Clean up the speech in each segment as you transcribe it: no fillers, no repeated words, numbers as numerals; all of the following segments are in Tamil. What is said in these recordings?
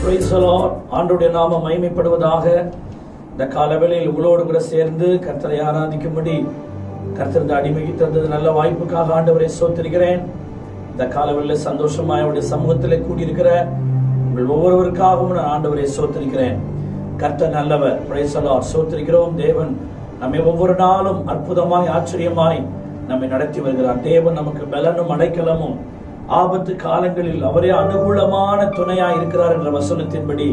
Praise the Lord. ஆண்டவருடைய நாமம் மகிமைப்படுவதாக. இந்த காலவேளையில் உங்களோடு கூட சேர்ந்து கர்த்தரை ஆராதிக்கும்படி கர்த்தர் அடிமைக்கு தந்தது நல்ல வாய்ப்புக்காக ஆண்டவரை ஸ்தோத்திரிக்கிறேன். இந்த காலவேளையில் சந்தோஷமாய் அவருடைய சமூகத்தில் கூடியிருக்கிற உங்கள் ஒவ்வொருவருக்காகவும் நான் ஆண்டவரை ஸ்தோத்திரிக்கிறேன். கர்த்தர் நல்லவர். Praise the Lord. ஸ்தோத்திரிக்கிறோம். தேவன் நம்மை ஒவ்வொரு நாளும் அற்புதமாய் ஆச்சரியமாய் நம்மை நடத்தி வருகிறார். தேவன் நமக்கு பலனும் அடைக்கலமும் ஆபத்து காலங்களில் அவரே அனுகூலமான துணையாய் இருக்கிறார் என்ற வசனத்தின்படி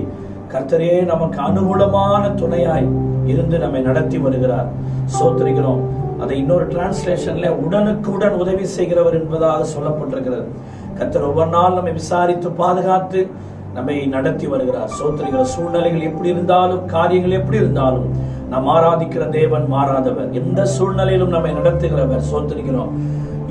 கர்த்தரே நமக்கு அனுகூலமான துணையாய் இருந்து நம்மை நடத்தி வருகிறார். ஸ்தோத்திரிக்கிறோம். அதை இன்னொரு டிரான்ஸ்லேஷன்ல உடனுக்குடன் உதவி செய்கிறவர் என்பதாக சொல்லப்பட்டிருக்கிறது. கர்த்தர் ஒவ்வொரு நாள் நம்மை விசாரித்து பாதுகாத்து நம்மை நடத்தி வருகிறார். ஸ்தோத்திரிக்கிற சூழ்நிலைகள் எப்படி இருந்தாலும், காரியங்கள் எப்படி இருந்தாலும், நாம் ஆராதிக்கிற தேவன் மாறாதவர். எந்த சூழ்நிலையிலும் நம்மை நடத்துகிறவர். ஸ்தோத்திரிக்கிறோம்.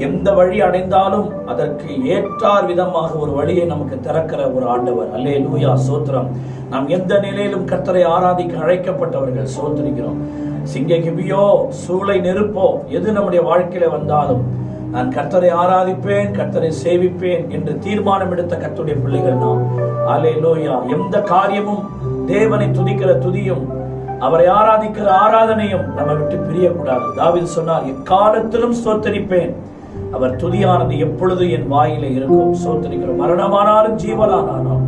எந்த வழி அடைந்தாலும் அதற்கு ஏற்றார் விதமாக ஒரு வழியை நமக்கு திறக்கிற ஒரு ஆண்டவர். அல்லேலூயா. ஸ்தோத்திரம். நாம் எந்த நிலையிலும் கர்த்தரை ஆராதிக்க அழைக்கப்பட்டவர்கள். ஸ்தோத்திரிக்கிறோம். சிங்க கிபியோ, சூளை நெருப்போ, எது நம்முடைய வாழ்க்கையில வந்தாலும் நான் கர்த்தரை ஆராதிப்பேன், கர்த்தரை சேவிப்பேன் என்று தீர்மானம் எடுத்த கர்த்தருடைய பிள்ளைகள் நாம். அல்லேலூயா. எந்த காரியமும் தேவனை துதிக்கிற துதியும் அவரை ஆராதிக்கிற ஆராதனையும் நம்ம விட்டு பிரியக்கூடாது. தாவீது சொன்னார், எக்காலத்திலும் ஸ்தோத்தரிப்பேன், அவர் துதியானது எப்பொழுது என் வாயிலே இருக்கும். ஸ்தோத்திரிக்கிறோம். மரணமானாலும் ஜீவனானாலும்,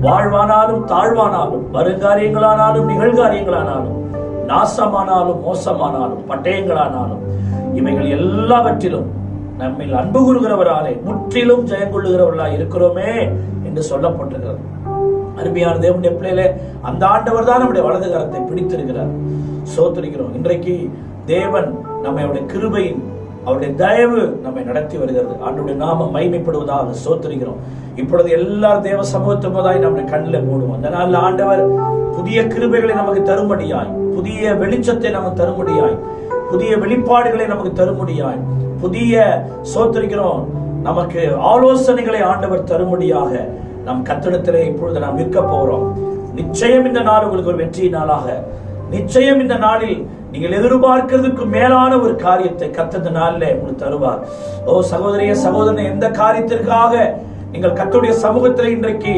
வாழ்வானாலும் தாழ்வானாலும், வருங்காரியங்களானாலும் நிகழ்காரியங்களானாலும், நாசமானாலும் மோசமானாலும், பட்டயங்களானாலும், இவைகள் எல்லாவற்றிலும் நம்மில் அன்பு கூறுகிறவராலே முற்றிலும் ஜெயம் கொள்ளுகிறவர்களாய் இருக்கிறோமே என்று சொல்லப்பட்டிருக்கிறது. அருமையான தேவனுடைய பிள்ளைகளே, அந்த ஆண்டவர் தான் நம்முடைய வலது கரத்தை பிடித்திருக்கிறார். ஸ்தோத்திரிக்கிறோம். இன்றைக்கு தேவன் நம்மை அவருடைய கிருபையின், அவருடைய தயவு நம்மை நடத்தி வருகிறது. ஆண்டவருடைய நாமம் மகிமைப்படுவதாக. ஸ்தோத்திரிக்கிறோம். இப்பொழுது எல்லாரும் தேவ சமூகத்துவதாய் நம்முடைய கண்ணில் மூடுவோம். அந்த நாளில் ஆண்டவர் புதிய கிருபைகளை நமக்கு தரும்படியாய், புதிய வெளிச்சத்தை நமக்கு தரும்படியாய், புதிய வெளிப்பாடுகளை நமக்கு தரும்படியாய், புதிய ஸ்தோத்திரிக்கிறோம் நமக்கு ஆலோசனைகளை ஆண்டவர் தரும்படியாக நம் கர்த்தரிடத்திலே இப்பொழுது நாம் நிற்க போகிறோம். நிச்சயம் இந்த நாள் உங்களுக்கு ஒரு வெற்றி நாளாக, நிச்சயம் இந்த நாளில் நீங்கள் எதிர்பார்க்கிறதுக்கு மேலான ஒரு காரியத்தை கர்த்தர் நாளிலே உங்களுக்கு தருவார். ஓ சகோதரிய சகோதரனை, எந்த காரியத்திற்காக நீங்கள் கர்த்தருடைய சமூகத்தில் இன்றைக்கு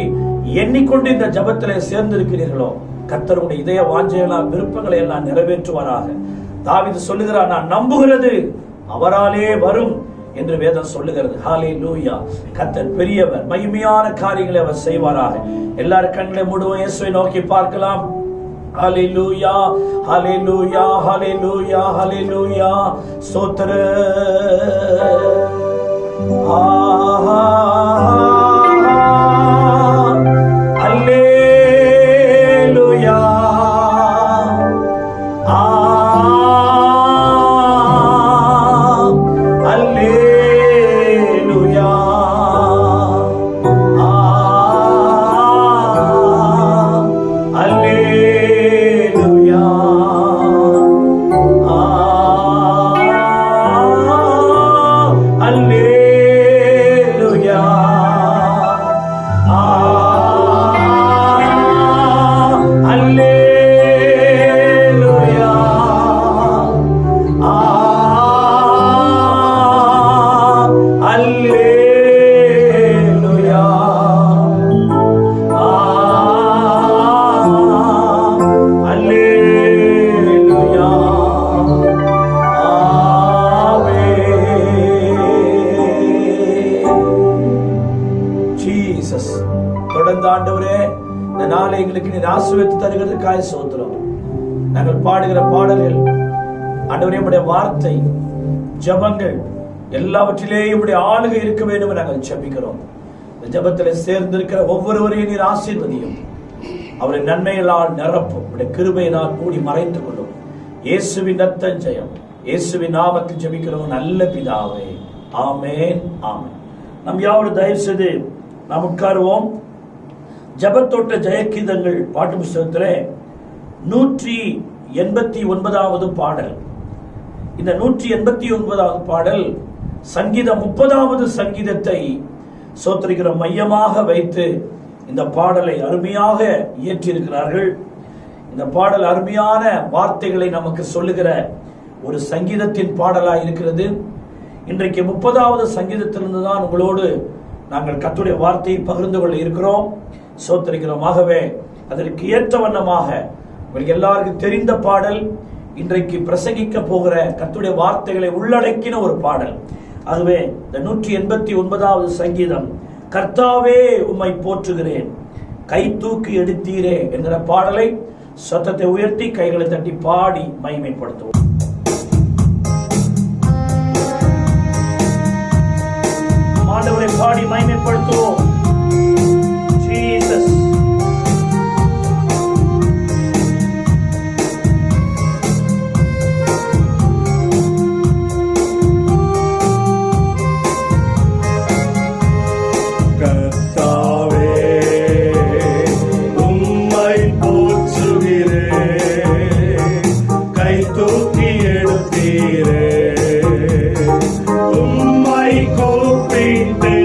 எண்ணிக்கொண்டு இந்த ஜபத்திலே சேர்ந்திருக்கிறீர்களோ, கர்த்தருடைய இதய வாஞ்சையெல்லாம், விருப்பங்களை எல்லாம் நிறைவேற்றுவாராக. தாவீது சொல்லுகிறார், நான் நம்புகிறது அவராலே வரும் என்று வேதம் சொல்லுகிறது. ஹல்லேலூயா. கர்த்தர் பெரியவர், மகிமையான காரியங்களை அவர் செய்வாராக. எல்லாரும் கண்களை மூடுவோம். இயேசுவை நோக்கி பார்க்கலாம். ஹல்லேலூயா, ஹல்லேலூயா, ஹல்லேலூயா, ஹல்லேலூயா. ஸ்தோத்திரம். ஹல்லேலூயா. தொடர்ந்து ஆண்டவரே, இந்த நாளை எங்களுக்கு நீர் ஆசீர்வதித்து தருகிறதுக்காக ஸ்தோத்திரம். நாங்கள் பாடுகிற பாடல்கள் ஆண்டவரே, உம்முடைய வார்த்தை, ஜபங்கள் எல்லாவற்றிலேயும் உம்முடைய ஆளுகை இருக்க வேண்டும் என்று நாங்கள் ஜெபிக்கிறோம். இந்த ஜபத்தில் சேர்ந்திருக்கிற ஒவ்வொருவரையும் நீர் ஆசீர்வதியும், அவருடைய நன்மைகளால் நிரப்பும், உம்முடைய கிருபையினால் மூடி மறைத்துக் கொள்ளும். இயேசுவின் ரத்தம் ஜெயம். இயேசுவின் நாமத்தில் ஜெபிக்கிறோம் நல்ல பிதாவே. ஆமென், ஆமென். நம் யாவரும் தயவு செய்து நாம் உட்காருவோம். ஜபத்தோட்ட ஜெயகீதங்கள் பாட்டு புஸ்தகத்திலே 189வது பாடல். இந்த 189வது பாடல் சங்கீதம் 30வது சங்கீதத்தை ஸ்தோத்திரிக்கிற மையமாக வைத்து இந்த பாடலை அருமையாக இயற்றியிருக்கிறார்கள். இந்த பாடல் அருமையான வார்த்தைகளை நமக்கு சொல்லுகிற ஒரு சங்கீதத்தின் பாடலாக இருக்கிறது. இன்றைக்கு 30வது சங்கீதத்திலிருந்து தான் உங்களோடு நாங்கள் கர்த்தருடைய வார்த்தையை பகிர்ந்து கொள்ள இருக்கிறோம். சோத்திரிக்கிறோம். ஆகவே அதற்கு ஏற்ற வண்ணமாக உங்களுக்கு எல்லாருக்கும் தெரிந்த பாடல், இன்றைக்கு பிரசங்கிக்க போகிற கர்த்தருடைய வார்த்தைகளை உள்ளடக்கின ஒரு பாடல். ஆகவே இந்த 189வது சங்கீதம், கர்த்தாவே உம்மை போற்றுகிறேன், கை தூக்கி எடுத்தீரே என்கிற பாடலை சத்தத்தை உயர்த்தி கைகளை தட்டி பாடி மகிமைப்படுத்துவோம். ஆண்டவரை பாடி மகிமைப்படுத்துவோம். ஜீசஸ். உம்மை கூப்பிட்டே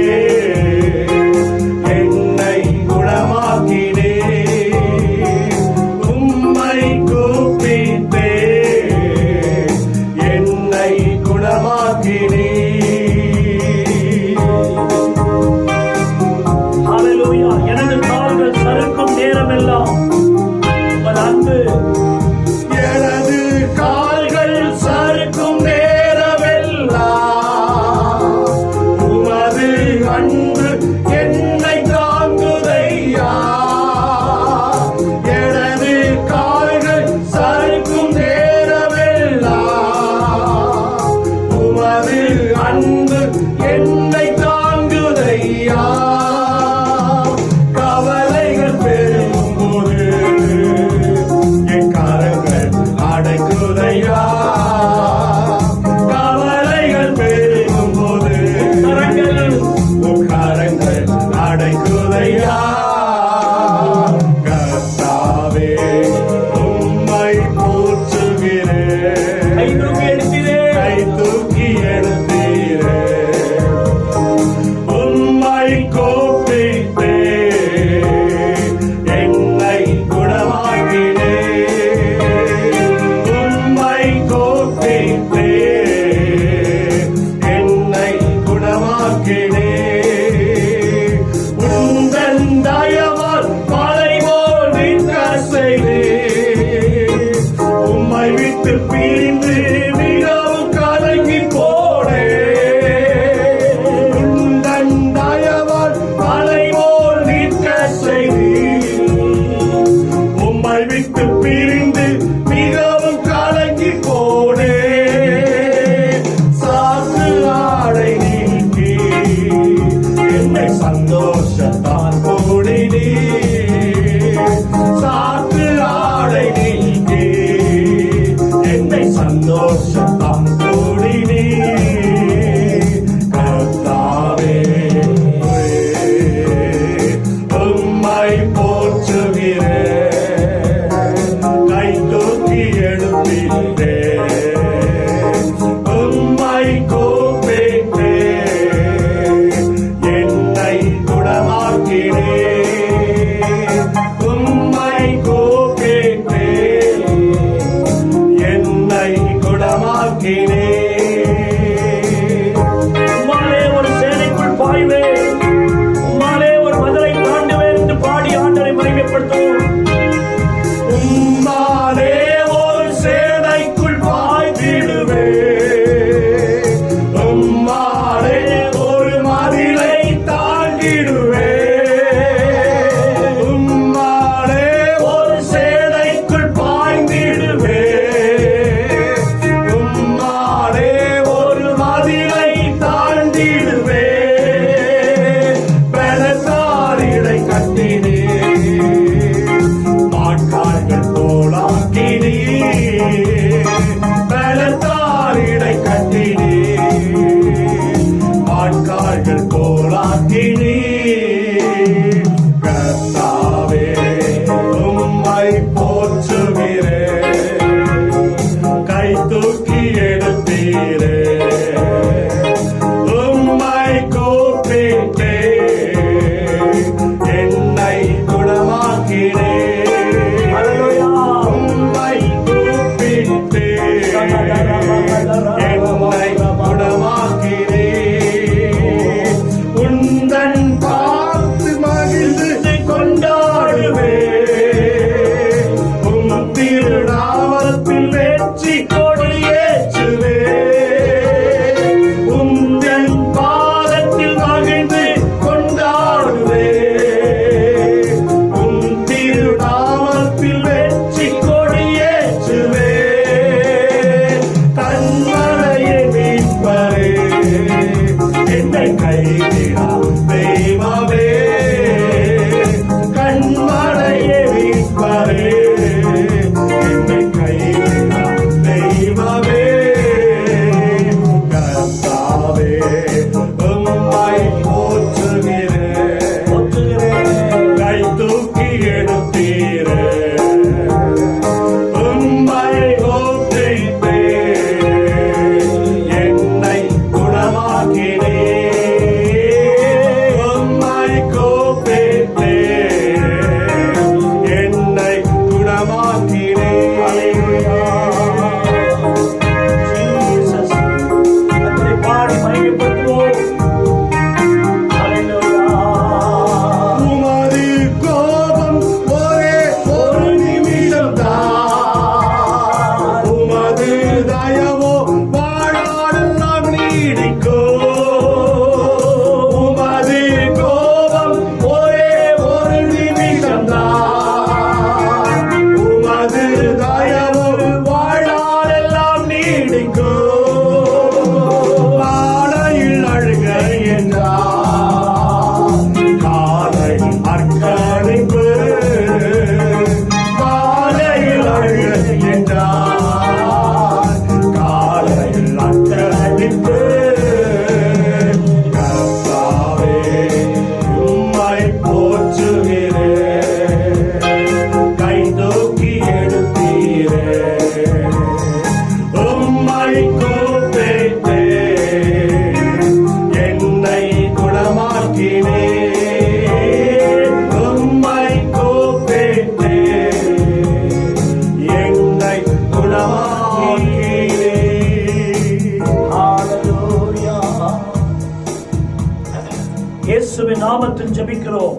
இயேசுவின் நாமத்தில் ஜெபிக்கிறோம்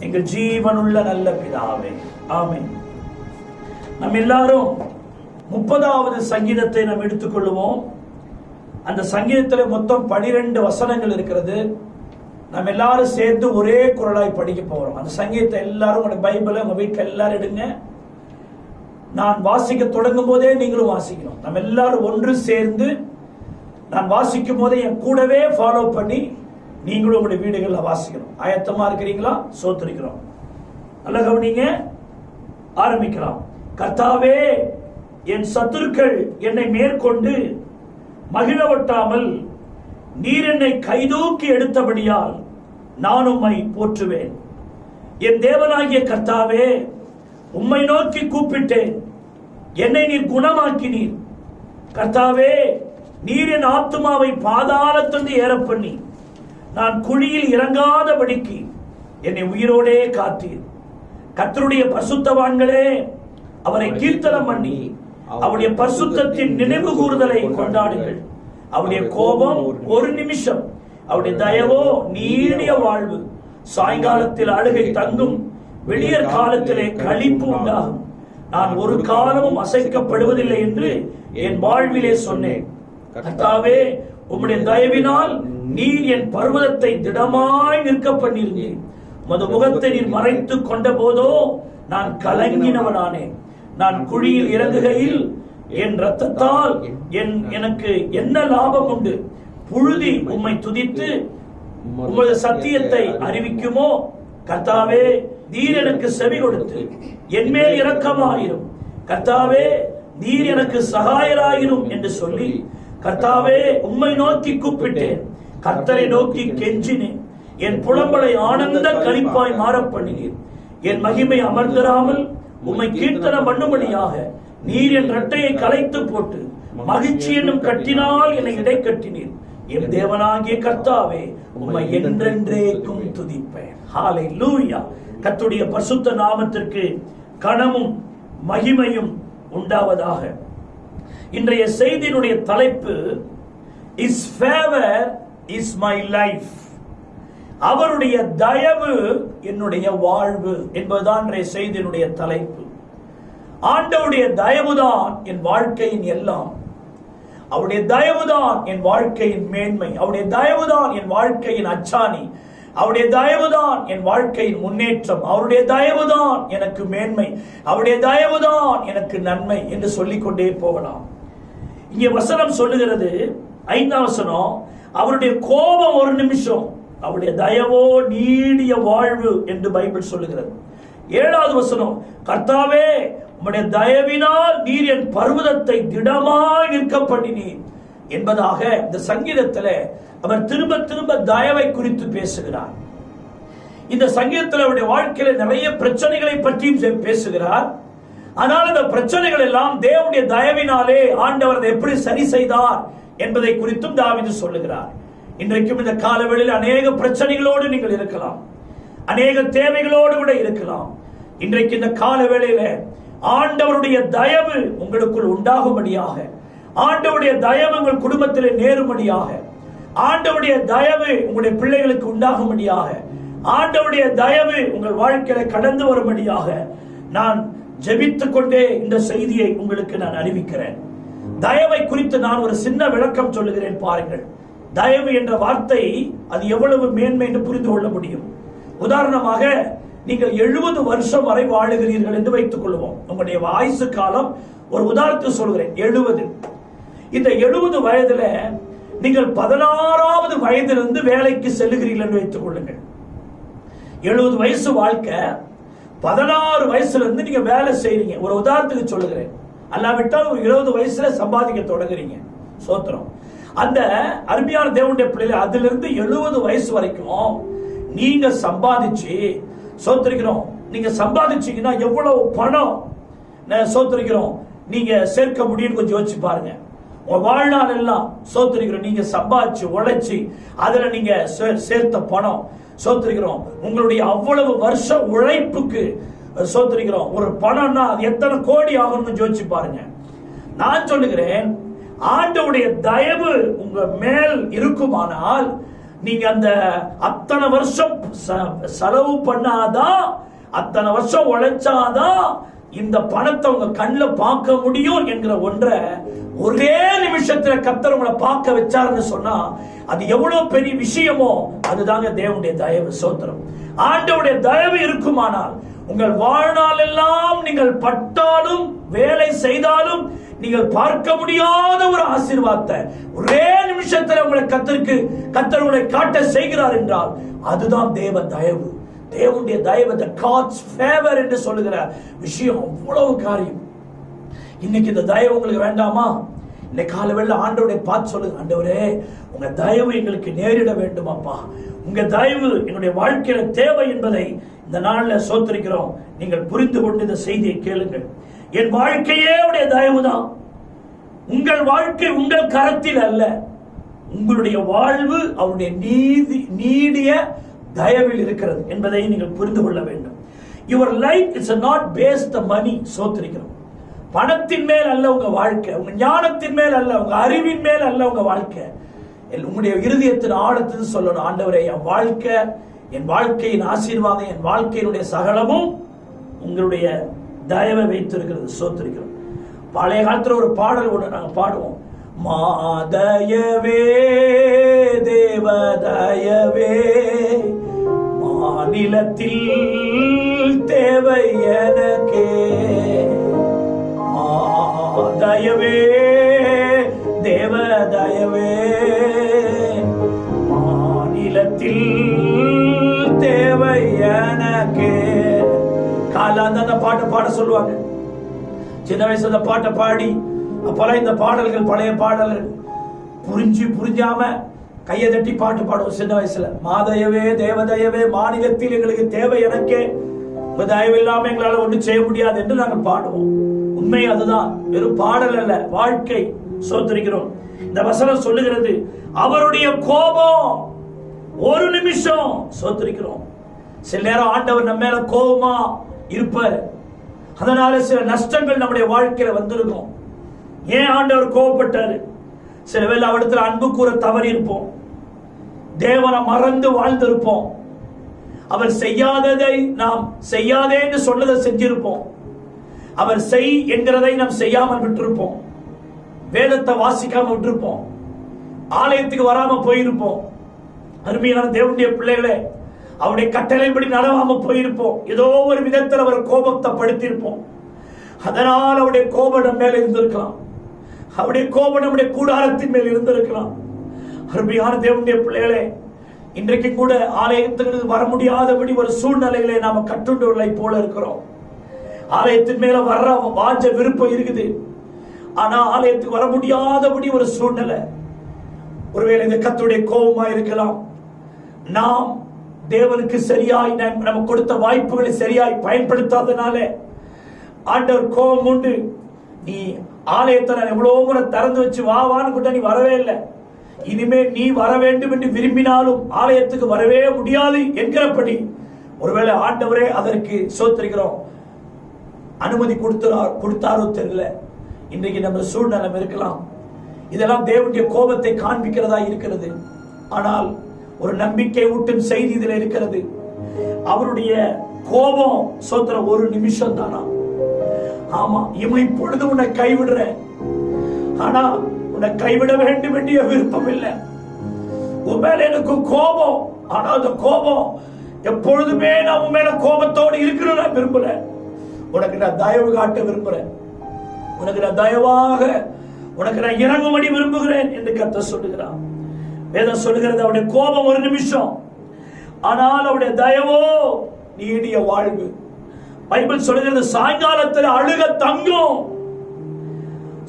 எங்கள் ஜீவனுள்ள நல்ல பிதாவே, ஆமென். நம்ம எல்லாரும் 30வது சங்கீதத்தை நாம் எடுத்துக்கொள்வோம். அந்த சங்கீதத்தில் மொத்தம் 12 வசனங்கள் இருக்கிறது. நம்ம எல்லாரும் சேர்ந்து ஒரே குரலாய் படிக்க போறோம். அந்த சங்கீதத்தை எல்லாரும் உங்க பைபிளை உங்க வீட்டில் எல்லாரும் எடுங்க. நான் வாசிக்க தொடங்கும் போதே நீங்களும் வாசிக்கணும். நம்ம எல்லாரும் ஒன்று சேர்ந்து நான் வாசிக்கும் போதே என் கூடவே ஃபாலோ பண்ணி நீங்களும் உங்களுடைய வீடுகளில் வாசிக்கணும். ஆயத்தமா இருக்கிறீங்களா? சோத்திருக்கிறோம். நல்ல கவனிங்க, ஆரம்பிக்கலாம். கர்த்தாவே, என் சத்துருக்கள் என்னை மேற்கொண்டு மகிழவட்டாமல் நீர் என்னை கைதூக்கி எடுத்தபடியால் நான் உம்மை போற்றுவேன். என் தேவனாகிய கர்த்தாவே, உம்மை நோக்கி கூப்பிட்டேன், என்னை நீர் குணமாக்கினீர். கர்த்தாவே, நீர் என் ஆத்துமாவை பாதாளத்திலிருந்து ஏற பண்ணி நான் குழியில் இறங்காதபடிக்கு என்னை உயிரோடே காத்தீர். கர்த்தருடைய பரிசுத்தவான்களே, அவரை கீர்த்தனம் பண்ணி அவருடைய பரிசுத்தத்தின் நினைவு கூறுதலை கொண்டாடுங்கள். அவருடைய கோபம் ஒரு நிமிஷம், அவருடைய தயவோ நீடிய வாழ்வு. சாயங்காலத்தில் அழுகை தங்கும், வெளியர் காலத்திலே களிப்பு உண்டாகும். நான் ஒரு காலமும் அசைக்கப்படுவதில்லை என்று என் வாழ்விலே சொன்னேன். கர்த்தாவே, உம்முடைய தயவினால் நீர் என் பர்வதத்தை திடமாய் நிற்க பண்ணிருந்தீர். உமது முகத்தை நீர் மறைத்து கொண்ட போதோ நான் கலங்கினவனானேன். நான் குழியில் இறங்குகையில் என் ரத்தத்தால் எனக்கு என்ன லாபம் உண்டு? புழுதி உம்மை துதித்து உமது சத்தியத்தை அறிவிக்குமோ? கர்த்தாவே, நீர் எனக்கு செவி கொடுத்து என்மேல் இரக்கமாயிரும். கர்த்தாவே, நீர் எனக்கு சகாயராயிரும் என்று சொல்லி, கர்த்தாவே, உம்மை நோக்கி கூப்பிட்டேன், கர்த்தரை நோக்கி கெஞ்சினேன். என் புலம்பலை ஆனந்த களிப்பாய் மாற பண்ணினீர். என் மகிமை அமர்ந்திராமல் உம்மை கீர்த்தனம் பண்ணும்படியாக நீர் என் இரட்டையை கலைத்து போட்டு மகிழ்ச்சி என்னும் கட்டினால் என்னை இடை கட்டினீர். என் தேவனாகிய கர்த்தாவே, உம்மை என்றென்றேக்கும் துதிப்பேன். ஹல்லேலூயா. கர்த்தருடைய பரிசுத்த நாமத்திற்கு கனமும் மகிமையும் உண்டாவதாக. இன்றைய செய்தியினுடைய தலைப்பு His favor is my life. அவருடைய தயவு என்னுடைய வாழ்வு என்பதுதான் இன்றைய செய்தியினுடைய தலைப்பு. ஆண்டவருடைய தயவுதான் என் வாழ்க்கையின் எல்லாம். அவருடைய தயவுதான் என் வாழ்க்கையின் மேன்மை. அவருடைய தயவுதான் என் வாழ்க்கையின் அச்சாணி. அவருடைய தயவுதான் என் வாழ்க்கையின் முன்னேற்றம். அவருடைய தயவுதான் எனக்கு மேன்மை. அவருடைய தயவுதான் எனக்கு நன்மை என்று சொல்லிக்கொண்டே போகலாம். இங்கே வசனம் சொல்லுகிறது, 5ஆம் வசனம், அவருடைய கோபம் ஒரு நிமிஷம், அவருடைய தயவோ நீடிய வாழ்வு என்று பைபிள் சொல்லுகிறது. 7வது வசனம், கர்த்தாவே, உம்முடைய தயவினால் நீர் என் பர்வதத்தை திடமாய் நிற்க பண்ணினீர் என்பதாக இந்த சங்கீதத்தில் அவர் திரும்ப திரும்ப தயவை குறித்து பேசுகிறார். இந்த சங்கீதத்தில் அவருடைய வாழ்க்கையில நிறைய பிரச்சனைகளை பற்றியும் பேசுகிறார். ஆனால் அந்த பிரச்சனைகள் எல்லாம் தேவனுடைய தயவினாலே ஆண்டவர் எப்படி சரி செய்தார் என்பதை குறித்தும் தாவீது சொல்லுகிறார். இன்றைக்கும் இந்த காலவெளியில் அநேக பிரச்சனைகளோடு நீங்கள் இருக்கலாம், அநேக தேவைகளோடு கூட இருக்கலாம். இன்றைக்கு இந்த காலவேளையில ஆண்டவருடைய தயவு உங்களுக்குள் உண்டாகும்படியாக, ஆண்டவருடைய தயவு உங்கள் குடும்பத்திலே நேரும்படியாக, ஆண்டவருடைய தயவு உங்களுடைய பிள்ளைகளுக்கு உண்டாகும்படியாக, ஆண்டவருடைய தயவு உங்கள் வாழ்க்கையில கடந்து வரும்படியாக நான் ஜெபித்துக் கொண்டே இந்த செய்தியை உங்களுக்கு நான் அறிவிக்கிறேன். தயவை குறித்து நான் ஒரு சின்ன விளக்கம் சொல்லுகிறேன். பாருங்கள், தயவு என்ற வார்த்தை அது எவ்வளவு மேன்மை என்று புரிந்து கொள்ள முடியும். உதாரணமாக, நீங்கள் 70 வருஷம் வரை வாழுகிறீர்கள் என்று வைத்துக் கொள்வோம். உங்களுடைய ஆயுசு காலம் ஒரு உதாரணத்துக்கு சொல்கிறேன், 70. இந்த 70 வயதுல நீங்கள் 16வது வயதிலிருந்து வேலைக்கு செல்லுகிறீர்கள் என்று வைத்துக் கொள்ளுங்கள். 70 வயசு வாழ்க்கை, 16 வயசுல இருந்து நீங்க வேலை செய்றீங்க. ஒரு உதாரணத்துக்கு சொல்லுகிறேன். அல்லாவிட்டால் ஒரு 20 வயசுல சம்பாதிக்க தொடங்குறீங்க. சோத்திரம். அந்த அருமையான தேவனுடைய பிள்ளைகள், அதிலிருந்து 70 வயசு வரைக்கும் நீங்க சம்பாதிச்சு, சோத்திரிக்கிறோம், நீங்க சம்பாதிச்சீங்கன்னா எவ்வளவு பணம் சோத்திரிக்கிறோம் நீங்க சேர்க்க முடியும்னு கொஞ்சம் யோசிச்சு பாருங்க. உங்க வாழ்நாள் எல்லாம் சோத்திரிக்கிறோம் நீங்க சம்பாதிச்சு உழைச்சி அதுல நீங்க சேர்த்த பணம், சோத்திரிக்கிறோம் உங்களுடைய அவ்வளவு வருஷ உழைப்புக்கு சோத்திரிக்கிறோம் ஒரு பணம்னா அது எத்தனை கோடி ஆகும்னு யோசிச்சு பாருங்க. நான் சொல்லுகிறேன், ஆண்டவருடைய தயவு உங்க மேல் இருக்குமானால் நீங்க அந்த அத்தனை வருஷம் செலவு பண்ணாதான், அத்தனை வருஷம் உழைச்சாதான் இந்த பணத்தை உங்க கண்ணில் பார்க்க முடியும் என்கிற ஒன்றை ஒரே நிமிஷத்துல கர்த்தர் உங்களை பார்க்க வச்சாருன்னு சொன்னா அது எவ்வளவு பெரிய விஷயமோ அதுதாங்க தேவனுடைய தயவு. சோத்திரம். ஆண்டவருடைய தயவு இருக்குமானால் உங்கள் வாழ்நாள் எல்லாம் நீங்கள் பட்டாலும் வேலை செய்தாலும் நீங்கள் பார்க்க முடியாத ஒரு ஆசீர்வாதத்தை ஒரே நிமிஷத்துல உங்களை கர்த்தர் உங்களை காட்ட செய்கிறார் என்றால் அதுதான் தேவ தயவு. தேவனுடைய தயவு, the God's favor என்று சொல்லுகிற விஷயம் அவ்வளவு காரியம். இன்னைக்கு இந்த தயவு உங்களுக்கு வேண்டாமா? இன்னைக்கு காலையில ஆண்டவரை பார்த்து சொல்லுங்க, ஆண்டவரே உங்க தயவு எங்களுக்கு நேரிட வேண்டும் அப்பா, உங்க தயவு எங்களுடைய வாழ்க்கையில தேவை என்பதை இந்த நாள்ல சோத்திருக்கிறோம். நீங்கள் புரிந்து கொண்டு இந்த செய்தியை கேளுங்கள். என் வாழ்க்கையே உடைய தயவு தான். உங்கள் வாழ்க்கை உங்கள் கரத்தில் அல்ல, உங்களுடைய வாழ்வு அவருடைய நீடிய தயவில் இருக்கிறது என்பதை நீங்கள் புரிந்து கொள்ள வேண்டும். Your life is not based on money. சோத்திருக்கிறோம். பணத்தின் மேல் அல்ல உங்க வாழ்க்கை, உங்க ஞானத்தின் மேல் அல்ல, உங்க அறிவின் மேல் அல்ல உங்க வாழ்க்கை. உங்களுடைய இருதயத்தின் ஆழத்தில் சொல்லணும், ஆண்டவரே என் வாழ்க்கையின் ஆசீர்வாதம், என் வாழ்க்கையினுடைய சகலமும் உங்களுடைய தயவை வைத்திருக்கிறது. சோத்திருக்கிறோம். பழைய காலத்துல ஒரு பாடல் ஒன்று நாங்க பாடுவோம், மாதயவே தேவதயவே மாநிலத்தில் தேவை எனக்கே, மாதயவே தேவதயவே மாநிலத்தில் தேவை எனக்கே. காலாந்த அந்த பாட்டை பாட சொல்லுவாங்க. சின்ன வயசுல அந்த பாட்டை பாடி அப்பெல்லாம் இந்த பாடல்கள், பழைய பாடல்கள் புரிஞ்சாம கையை தட்டி பாட்டு பாடுவோம் சின்ன வயசுல. மாதயவே தேவதயவே மாநிலத்தில் எங்களுக்கு தேவை எனக்கே, உங்க தயவு இல்லாம எங்களால ஒன்றும் செய்ய முடியாது என்று நாங்கள் பாடுவோம். உண்மை அதுதான், வெறும் பாடல் அல்ல, வாழ்க்கை. சோத்திருக்கிறோம். இந்த வசனம் சொல்லுகிறது, அவருடைய கோபம் ஒரு நிமிஷம். சோத்திருக்கிறோம். சில நேரம் ஆண்டவர் நம்ம மேல கோபமா இருப்பார், அதனால சில நஷ்டங்கள் நம்முடைய வாழ்க்கையில வந்திருக்கும். ஏன் ஆண்டவர் கோபப்பட்டாரு? சில வேளை அவரிடத்துல அன்பு கூற தவறி இருப்போம், தேவனை மறந்து வாழ்ந்திருப்போம், அவர் செய்யாததை நாம் செய்யாதே என்று சொன்னதை செஞ்சிருப்போம், அவர் செய் என்கிறதை நாம் செய்யாமல் விட்டிருப்போம், வேதத்தை வாசிக்காம விட்டிருப்போம், ஆலயத்துக்கு வராம போயிருப்போம். அருமையான தேவனுடைய பிள்ளைகளே, அவருடைய கட்டளைப்படி நடவாம போயிருப்போம். ஏதோ ஒரு விதத்தில் அவர் கோபத்தை படுத்தியிருப்போம். அதனால் அவருடைய கோபம் நம்ம மேல இருந்திருக்கலாம், அவருடைய கோபம் நம்முடைய கூடாரத்தின் மேல் இருந்திருக்கலாம். அருமையான தேவனுடைய பிள்ளைகளே, இன்றைக்கு கூட ஆலயத்துக்கு வர முடியாதபடி ஒரு சூழ்நிலைகளை நாம கட்டுண்டவர்களை போல இருக்கிறோம். ஆலயத்தின் மேல வர்ற வாஞ்ச விருப்பம் இருக்குது, ஆனா ஆலயத்துக்கு வர முடியாதபடி ஒரு சூழ்நிலை. ஒருவேளை இந்த கர்த்தருடைய கோபமா இருக்கலாம். நாம் தேவனுக்கு சரியாய் நமக்கு கொடுத்த வாய்ப்புகளை சரியாய் பயன்படுத்தாதனால ஆண்டவர் கோபம் உண்டு. நீ ஆலயத்தை நான் எவ்வளவு முறை திறந்து வச்சு வான்னு கூட நீ வரவே இல்லை, இனிமே நீ வர வேண்டும் என்று விரும்பினாலும் ஆலயத்துக்கு வரவே முடியாது என்கிறபடி ஒருவேளை ஆண்டவரே அதற்கு சோத்திருக்கிறோம் அனுமதி கொடுத்தாரோ தெரியல. இன்றைக்கு நம்ம சூழ்நிலை இருக்கலாம். இதெல்லாம் தேவனுடைய கோபத்தை காண்பிக்கிறதா இருக்கிறது. ஆனால் ஒரு நம்பிக்கை ஊட்டும் செய்தி இதில் இருக்கிறது. அவருடைய கோபம் சோத்திர ஒரு நிமிஷம் தானா? ஆமா, இவன் இப்பொழுது உன்னை கைவிடுறேன், ஆனா உன்னை கைவிட வேண்டும் வேண்டிய விருப்பம் இல்லை. உன் மேல எனக்கு கோபம், ஆனா அந்த கோபம் எப்பொழுதுமே நான் உன் மேல கோபத்தோடு இருக்கிற விரும்பல. உனக்கு நான் தயவு காட்ட விரும்புறேன், உனக்கு நான் தயவாக உனக்கு நான் இறங்கும்படி விரும்புகிறேன் என்று கர்த்தர் சொல்லுகிறான். வேதம் சொல்லுகிறது, அவருடைய கோபம் ஒரு நிமிஷம், ஆனால் அவருடைய தயவோ நீடிய வாழ்வு. பைபிள் சொல்லுகிறது, சாயங்காலத்தில் அழுக தங்கும்,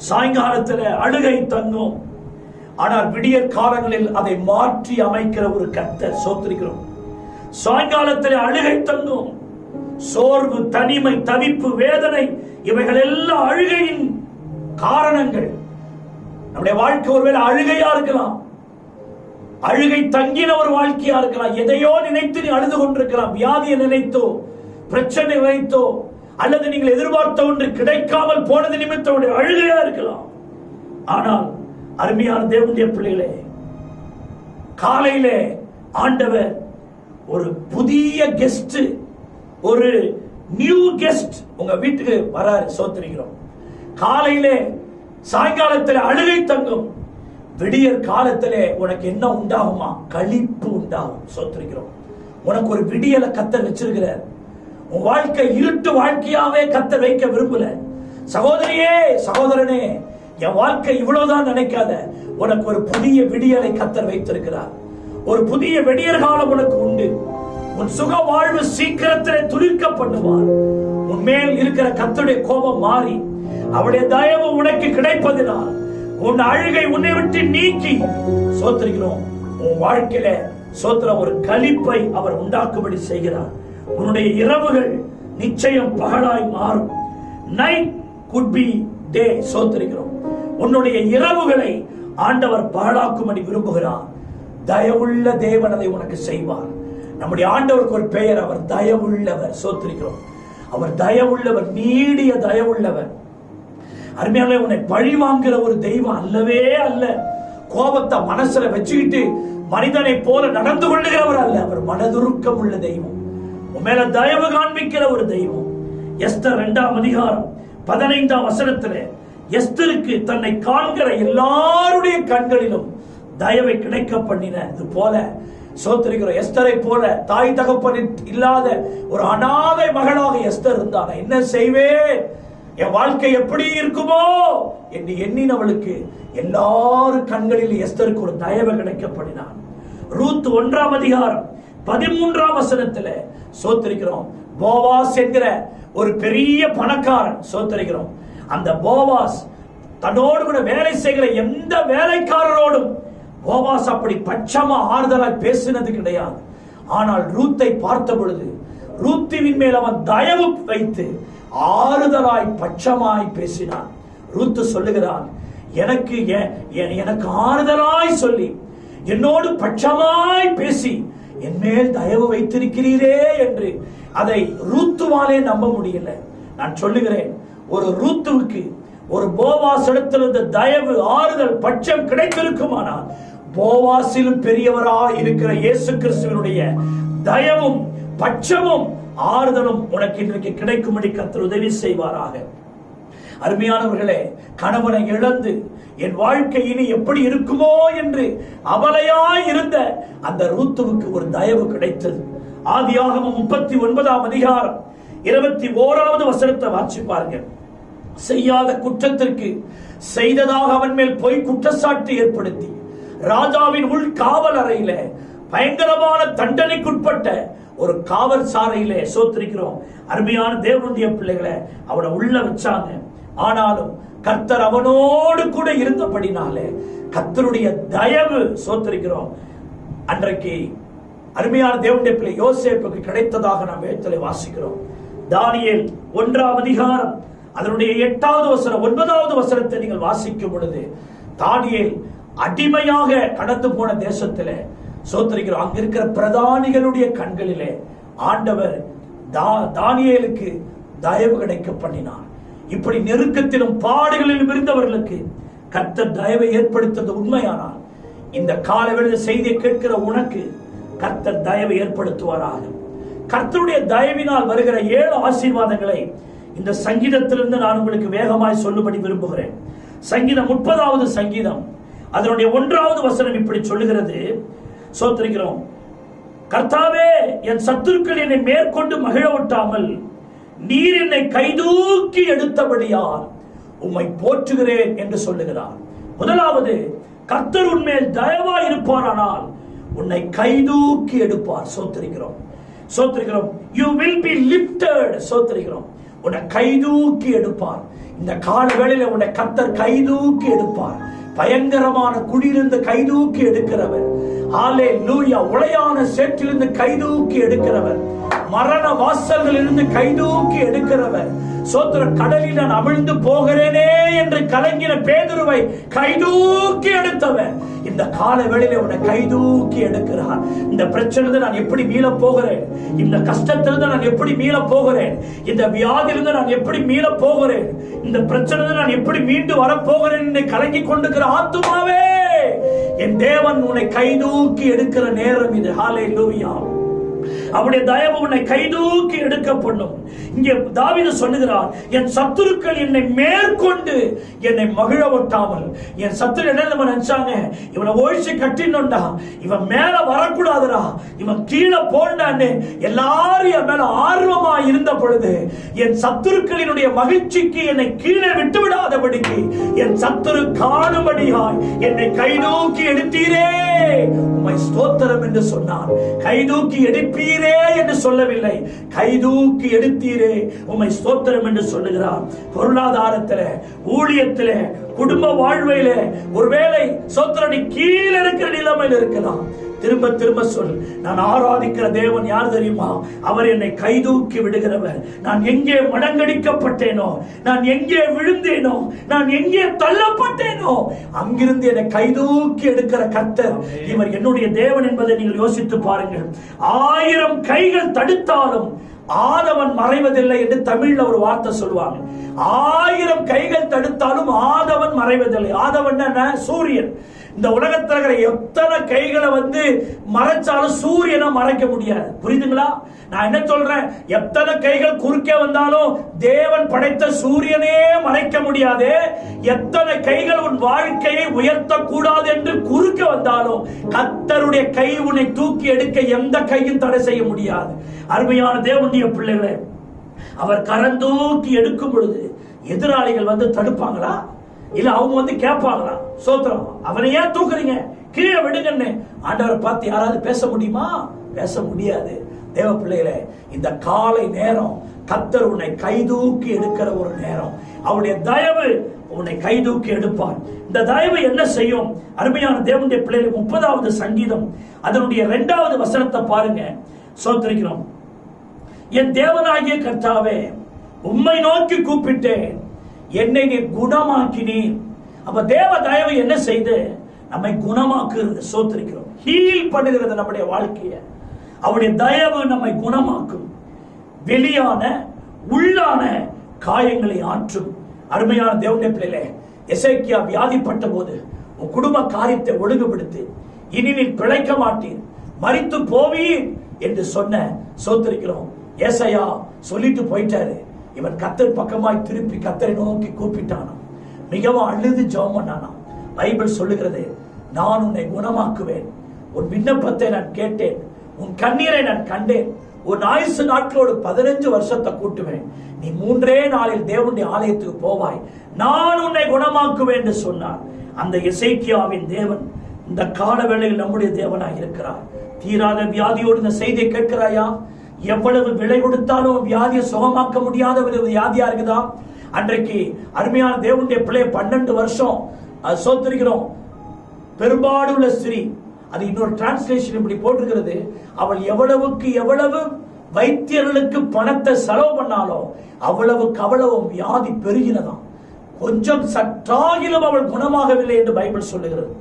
சாயங்காலத்தில் அழுகை தங்கும், ஆனால் விடியற் காலங்களில் அதை மாற்றி அமைக்கிற ஒரு கர்த்தர். சோத்திருக்கிறோம். சாயங்காலத்தில் அழுகை தங்கும். சோர்வு, தனிமை, தவிப்பு, வேதனை, இவைகள் எல்லாம் அழுகையின் காரணங்கள். நம்முடைய வாழ்க்கை ஒருவேளை அழுகையா இருக்கலாம், அழுகை தங்கின ஒரு வாழ்க்கையா இருக்கலாம். எதையோ நினைத்து நீ அழுது கொண்டிருக்கலாம், வியாதியை நினைத்தோ, பிரச்சனை நினைத்தோ, அல்லது நீங்கள் எதிர்பார்த்த ஒன்று கிடைக்காமல் போனது நிமித்தம் அழுகையா இருக்கலாம். ஆனால் அருமையான தேவனுடைய பிள்ளைகளே, காலையிலே ஆண்டவர் ஒரு புதிய கெஸ்ட், ஒரு நியூ கெஸ்ட் உங்க வீட்டுக்கு வராரு. சோத்திரிக்கிறோம். காலையிலே சாயங்காலத்தில் அழுகை தங்கும், விடியற் காலத்திலே உனக்கு என்ன உண்டாகுமா? களிப்பு உண்டாகும். சோத்திரிக்கிறோம். உனக்கு ஒரு விடியலை கர்த்தர் வச்சிருக்கிறார். உன் வாழ்க்கை இருட்டு வாழ்க்கையாவே கர்த்தர் வைக்க விரும்பல. சகோதரியே, சகோதரனே, என் வாழ்க்கை இவ்வளவுதான் நினைக்காத. உனக்கு ஒரு புதிய விடியலை கர்த்தர் வைத்திருக்கிறார். ஒரு புதிய விடியற் காலம் உனக்கு உண்டு. உன் சுக வாழ்வு சீக்கிரத்திலே துளிர்க்க பண்ணுவார். உன்மேல் இருக்கிற கர்த்தருடைய கோபம் மாறி அவருடைய தயவு உனக்கு கிடைப்பதினால் உன் அழுகை உன்னை விட்டு நீக்கி, சோத்திரிக்கிறோம், உன் வாழ்க்கையில சோத்திரம் ஒரு களிப்பை அவர் உண்டாக்கும்படி செய்கிறார். உன்னுடைய இரவுகள் நிச்சயம் பகலாய் மாறும். Night could be day. சோத்திரிக்கிறோம். உன்னுடைய இரவுகளை ஆண்டவர் பகலாக்கும்படி விரும்புகிறார். தயவுள்ள தேவன் அதை உனக்கு செய்வார். நம்முடைய ஆண்டவருக்கு ஒரு பெயர், அவர் தயவுள்ளவர். சோத்திரிக்கிறோம். அவர் தயவுள்ளவர், நீடிய தயவுள்ளவர். அருமையாலே, உன்னை பழி வாங்குகிற ஒரு தெய்வம் அல்லவே அல்ல. கோபத்தை மனசுல வச்சுக்கிட்டு மனிதனை போல நடந்து கொள்ளுகிறவர் அல்ல. அவர் மனதுருக்கம் உள்ள தெய்வம், உன் மேல தயவு காண்பிக்கிற ஒரு தெய்வம். எஸ்தர் 2ஆம் அதிகாரம் 15ஆம் வசனத்திலே எஸ்தருக்கு தன்னை காண்கிற எல்லாருடைய கண்களிலும் தயவை கிடைக்க பண்ணினது போல, சோத்திரிக்கிறோம், எஸ்தரை போல தாய் தகப்பன் இல்லாத ஒரு அனாதை மகளாக எஸ்தர் இருந்தாங்க. என்ன செய்வேன், என் வாழ்க்கை எப்படி இருக்குமோ என்று எண்ணினவளுக்கு எல்லாரும் கண்களில் எஸ்தருக்கு ஒரு தயவு கிடைக்கப்படினான். ரூத் 1ஆம் அதிகாரம் 13ஆம் வசனத்துல சோத்திரிக்கிறோம், போவாஸ் என்கிற ஒரு பெரிய பணக்காரன். சோத்திரிக்கிறோம். அந்த போவாஸ் தன்னோடு கூட வேலை செய்கிற எந்த வேலைக்காரரோடும் போவாஸ் அப்படி பட்சமா ஆறுதலாய் பேசினது கிடையாது. ஆனால் ரூத்தை பார்த்த பொழுது ரூத்தின் மேல் அவன் தயவு வைத்து ஆறுதலாய் பட்சமாய் பேசினான். ரூத்து சொல்லுகிறான், எனக்கு ஆறுதலாய் சொல்லி என்னோடு பட்சமாய் பேசி என் மேல் தயவு வைத்திருக்கிறீரே என்று அதை ரூத்துவாலே நம்ப முடியல. நான் சொல்லுகிறேன், ஒரு ரூத்துவுக்கு ஒரு போவாஸ் இடத்திலிருந்து தயவு, ஆறுதல், பட்சம் கிடைத்திருக்குமானால் போவாசிலும் பெரியவராய் இருக்கிற இயேசு கிறிஸ்துவினுடைய தயவும் பட்சமும் ஆறுதலும் உனக்கு இன்றைக்கு கிடைக்கும்படி கர்த்தர் உதவி செய்வாராக. அருமையானவர்களே, கணவனை இழந்து என் வாழ்க்கை இனி எப்படி இருக்குமோ என்று அவலையாய் இருந்த அந்த ரூத்துவுக்கு ஒரு தயவு கிடைத்தது. ஆதியாகமம் 39ஆம் அதிகாரம் 21வது வசனத்தை வாசிப்பாருங்க. செய்யாத குற்றத்திற்கு செய்ததாக அவன் மேல் பொய் குற்றச்சாட்டு ஏற்படுத்தி ராஜாவின் உள் காவல் அறையில பயங்கரமான தண்டனைக்குட்பட்ட ஒரு காவல் சாலையிலே, சோத்திரிக்கிறோம், அருமையான தேவனுடைய பிள்ளைகளை அவனை உள்ள வச்சாங்க. ஆனாலும் கர்த்தர் அவனோடு கூட இருந்தபடினாலே கர்த்தருடைய தயவு, சோத்திரிக்கிறோம், அன்றைக்கு அருமையான தேவனுடைய பிள்ளை யோசேப்புக்கு கிடைத்ததாக நாம் வேதத்திலே வாசிக்கிறோம். தானியேல் 1ஆம் அதிகாரம் அதனுடைய 8வது வசனம் 9வது வசனத்தை நீங்கள் வாசிக்கும் பொழுது, தானியேல் அடிமையாக கடந்து போன தேசத்திலே, சோத்திரிக்கிறோம், அங்க இருக்கிற பிரதானிகளுடைய கண்களிலே ஆண்டவர் தானியேலுக்கு தயவு கிடைக்க பண்ணினார். இப்படி நெருக்கத்திலும் பாடுகளிலும் இருந்தவர்களுக்கு கர்த்தர் தயவை ஏற்படுத்தது உண்மையானால் இந்த காலவெளி செய்தியை கேட்கிற உனக்கு கர்த்தர் தயவை ஏற்படுத்துவாராக. கர்த்தருடைய தயவினால் வருகிற 7 ஆசீர்வாதங்களை இந்த சங்கீதத்திலிருந்து நான் உங்களுக்கு வேகமாய் சொல்லும்படி விரும்புகிறேன். சங்கீதம் 30வது சங்கீதம் அதனுடைய 1வது வசனம் இப்படி சொல்லுகிறது. சோத்திரிக்கிறோம், கர்த்தாவே, என் சத்துருக்கள் என்னை மேற்கொண்டு மகிழ விட்டாமல் நீர் என்னை கைதூக்கி எடுத்தபடியால் உம்மை போற்றுகிறேன் என்று சொல்லுகிறார். முதலாவது, கர்த்தர் உன்மேல் தயவா இருப்பாரானால் உன்னை கைதூக்கி எடுப்பார். சோத்திரிக்கிறோம், சோத்திரிக்கிறோம், you will be lifted. சோத்திரிக்கிறோம், உன்னை கைதூக்கி எடுப்பார். இந்த கால வேளையில உன்னை கர்த்தர் கைதூக்கி எடுப்பார். பயங்கரமான குடியிலிருந்து கைதூக்கி எடுக்கிறவர், ஹல்லேலூயா, உளையான சேற்றிலிருந்து கைதூக்கி எடுக்கிறவர், மரண வாசல்களிலிருந்து கைதூக்கி எடுக்கிறவர், சோத்திர கடலில் நான் அமிழ்ந்து போகிறேனே என்று கலங்கின பேதுருவை கைதூக்கி எடுத்தவர் இந்த கால வேளையில உன்னை கைதூக்கி எடுக்கிறார். இந்த பிரச்சனை நான் எப்படி மீள போகிறேன், இந்த கஷ்டத்திலிருந்து நான் எப்படி மீள போகிறேன், இந்த வியாதியிலிருந்து நான் எப்படி மீள போகிறேன், இந்த பிரச்சனை நான் எப்படி மீண்டு வரப்போகிறேன் என்று கலங்கி கொண்டிருக்கிற ஆத்துமாவே என் தேவன் உன்னை கைதூக்கி எடுக்கிற நேரம் இது. ஹல்லேலூயா. அவருடைய தயவு உன்னை கைதூக்கி எடுக்க பண்ணும். இங்கே தாவீது சொல்லுகிறார், என் சத்துருக்கள் என்னை மேற்கொண்டு என்னை மகிழ ஒட்டாமல். என் சத்துரு என்ன நினைச்சாங்க, இவனை ஒழிச்சு கட்டினோண்டா, இவன் மேல வரக்கூடாதுடா, இவன் கீழே போண்டான்னு எல்லாரும் என் மேல ஆர்வமா இருந்த பொழுது, என் சத்துருக்களினுடைய மகிழ்ச்சிக்கு என்னை கீழே விட்டு விடாதபடிக்கு என் சத்துரு காணும்படியாய் என்னை கைதூக்கி எடுத்தீரே, உம்மை ஸ்தோத்திரம் என்று சொன்னார். கைதூக்கி எடுப்பீரே என்று சொல்லவில்லை, கைதூக்கி எடுத்தீரே உம்மை ஸ்தோத்திரம் என்று சொல்லுகிறார். பொருளாதாரத்தில, ஊழியத்தில, குடும்ப வாழ்வையில ஒருவேளை சோத்திரடி கீழே இருக்கிற நிலைமையில் இருக்கலாம். திரும்ப திரும்ப சொல், நான் ஆராதிக்கிற தேவன் யார் தெரியுமா? அவர் என்னை கைதூக்கி விடுகிறவர். நான் எங்கே மடங்கடிக்கப்பட்டேனோ, நான் எங்கே விழுந்தேனோ, நான் எங்கே தள்ளப்பட்டேனோ, அங்கிருந்து என்னை கைதூக்கி எடுக்கிற கர்த்தர் இவர் என்னுடைய தேவன் என்பதை நீங்கள் யோசித்து பாருங்கள். 1000 கைகள் தடுத்தாலும் ஆதவன் மறைவதில்லை என்று தமிழ்ல ஒரு வார்த்தை சொல்லுவாங்க. 1000 கைகள் தடுத்தாலும் ஆதவன் மறைவதில்லை. ஆதவன் என்ன? சூரியன். இந்த உலகத்தில் இருக்கிற எத்தனை கைகளை மறைச்சாலும் சூரியனை மறைக்க முடியாது. புரியுதுங்களா? நான் என்ன சொல்றேன், எத்தனை கைகள் குறுக்கே வந்தாலும் தேவன் படைத்த சூரியனே மறைக்க முடியாது. எத்தனை கைகள் உன் வாழ்க்கையை உயர்த்த கூடாது என்று குறுக்க வந்தாலும் கர்த்தருடைய கை உன்னை தூக்கி எடுக்க எந்த கையும் தடை செய்ய முடியாது. அருமையான தேவனுடைய பிள்ளைகளே, அவர் கரந்தூக்கி எடுக்கும் பொழுது எதிராளிகள் தடுப்பாங்களா? இல்ல அவங்க கேட்பாங்களா? சோத்திரம், அவனை ஏன் தூக்குறீங்க, கீழே விடுங்கன்னு ஆண்டவரை பார்த்து யாராவது பேச முடியுமா? பேச முடியாது. தேவ பிள்ளைகளே, இந்த காலை நேரம் கர்த்தர் உன்னை கைதூக்கி எடுக்கிற ஒரு நேரம். அவருடைய தயவு உன்னை கைதூக்கி எடுப்பார். இந்த தயவு என்ன செய்யும்? அருமையான தேவனுடைய பிள்ளைகள், 30வது சங்கீதம் அதனுடைய 2வது வசனத்தை பாருங்க. சோத்திரிக்கிறோம். என் தேவனாகிய கர்த்தாவே, உம்மை நோக்கி கூப்பிட்டேன், என்னை நீ குணமாக்கினீர். அப்ப தேவ தயவு என்ன செய்து நம்மை குணமாக்குறது. சோத்திரிக்கிறோம். ஹீல் பண்ணுகிறது நம்முடைய வாழ்க்கையை. அவருடைய தயவு நம்மை குணமாக்கும். வெளியான உள்ளான காயங்களை ஆற்றும். அருமையான தேவனுடைய பிள்ளைகளே, எசேக்கியா வியாதிப்பட்ட போது உன் குடும்ப காரியத்தை ஒழுங்குபடுத்தி இனி நீ பிழைக்க மாட்டீர், மரித்து போவீர் என்று சொன்ன சோத்திரிக்கிறோம். ஏசாயா சொல்லிட்டு போயிட்டாரு. இவன் கர்த்தர் பக்கமாய் திருப்பி கர்த்தரை நோக்கி கூப்பிட்டானாம். மிகவும் அழுது ஜெபம் பண்ணானாம். பைபிள் சொல்லுகிறது, நான் உன்னை குணமாக்குவேன், உன் விண்ணப்பத்தை நான் கேட்டேன், உன் கண்ணீரை நான் கண்டேன், உன் ஆயுசு நாட்களோடு 15 வருஷத்தை கூட்டுவேன், நீ 3 நாளில் தேவனுடைய ஆலயத்துக்கு போவாய், நான் உன்னை குணமாக்குவேன் என்று சொன்னார். அந்த எசேக்கியாவின் தேவன் இந்த கால வேளையில் நம்முடைய தேவனாய் இருக்கிறார். தீராத வியாதியோடு இந்த செய்தியை கேட்கிறாயா? எவ்வளவு விலை கொடுத்தாலும் வியாதியை சுகமாக்க முடியாத ஒரு வியாதியா இருக்குதா? அன்றைக்கு அருமையான தேவனுடைய பிள்ளை 12 வருஷம் சோத்திரிக்கிறோம். பெரும்பாடுள்ள ஸ்திரீ, அது இன்னொரு டிரான்ஸ்லேஷன் இப்படி போட்டிருக்கிறது, அவள் எவ்வளவுக்கு எவ்வளவு வைத்தியர்களுக்கு பணத்தை செலவு பண்ணாலோ அவ்வளவுக்கு அவ்வளவு வியாதி பெருகினதாம். கொஞ்சம் சற்றாகிலும் அவள் குணமாகவில்லை என்று பைபிள் சொல்லுகிறது.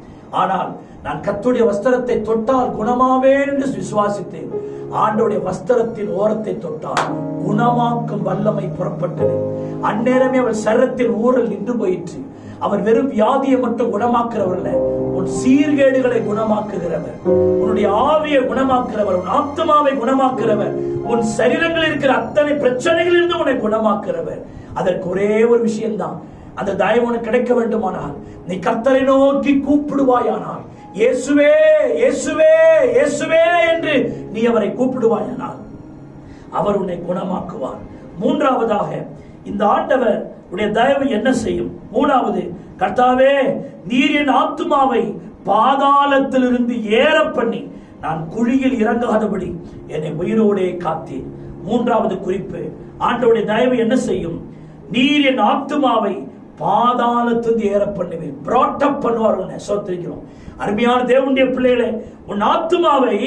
ஆனால் நான் கர்த்தருடைய வஸ்திரத்தை தொட்டால் குணமாவேன் என்று விசுவாசித்தேன். ஆண்டவருடைய வஸ்திரத்தின் ஓரத்தை தொட்டால் குணமாக்கும் வல்லமை புறப்பட்டது. அந்நேரமே அவள் சரீரத்தில் ஊரல் நின்று போயிற்று. அவர் வெறும் வியாதியை மட்டும் குணமாக்குறவர்ல, உன் சீர்கேடுகளை குணமாக்குகிறவர், உன்னுடைய ஆவியை குணமாக்குறவர், உன் ஆத்மாவை குணமாக்குறவர், உன் சரீரங்களில் இருக்கிற அத்தனை பிரச்சனைகளிலிருந்து உன்னை குணமாக்குறவர். அதற்கு ஒரே ஒரு விஷயம்தான், அந்த தயவு உனக்கு கிடைக்க வேண்டுமானால் நீ கர்த்தரை நோக்கி கூப்பிடுவாயானால், இயேசுவே இயேசுவே இயேசுவே என்று நீ அவரை கூப்பிடுவாயானால் அவர் உன்னை குணமாக்குவார். 3வதாக இந்த ஆண்டவர் உடைய தயவு என்ன செய்யும்? 3வது, கர்த்தாவே நீர் என் ஆத்துமாவை பாதாளத்திலிருந்து ஏற பண்ணி நான் குழியில் இறங்காதபடி என்னை உயிரோடே காத்தீர். 3வது குறிப்பு, ஆண்டவருடைய தயவு என்ன செய்யும்? நீர் என் ஆத்துமாவை பாதாளத்திலிருந்து ஏற பண்ணுவேன். brought up பண்ணுவார் உன்னை. சோத்திரிக்கிறோம். அருமையான தேவனுடைய பிள்ளைகளே, உன் ஆத்துமாவை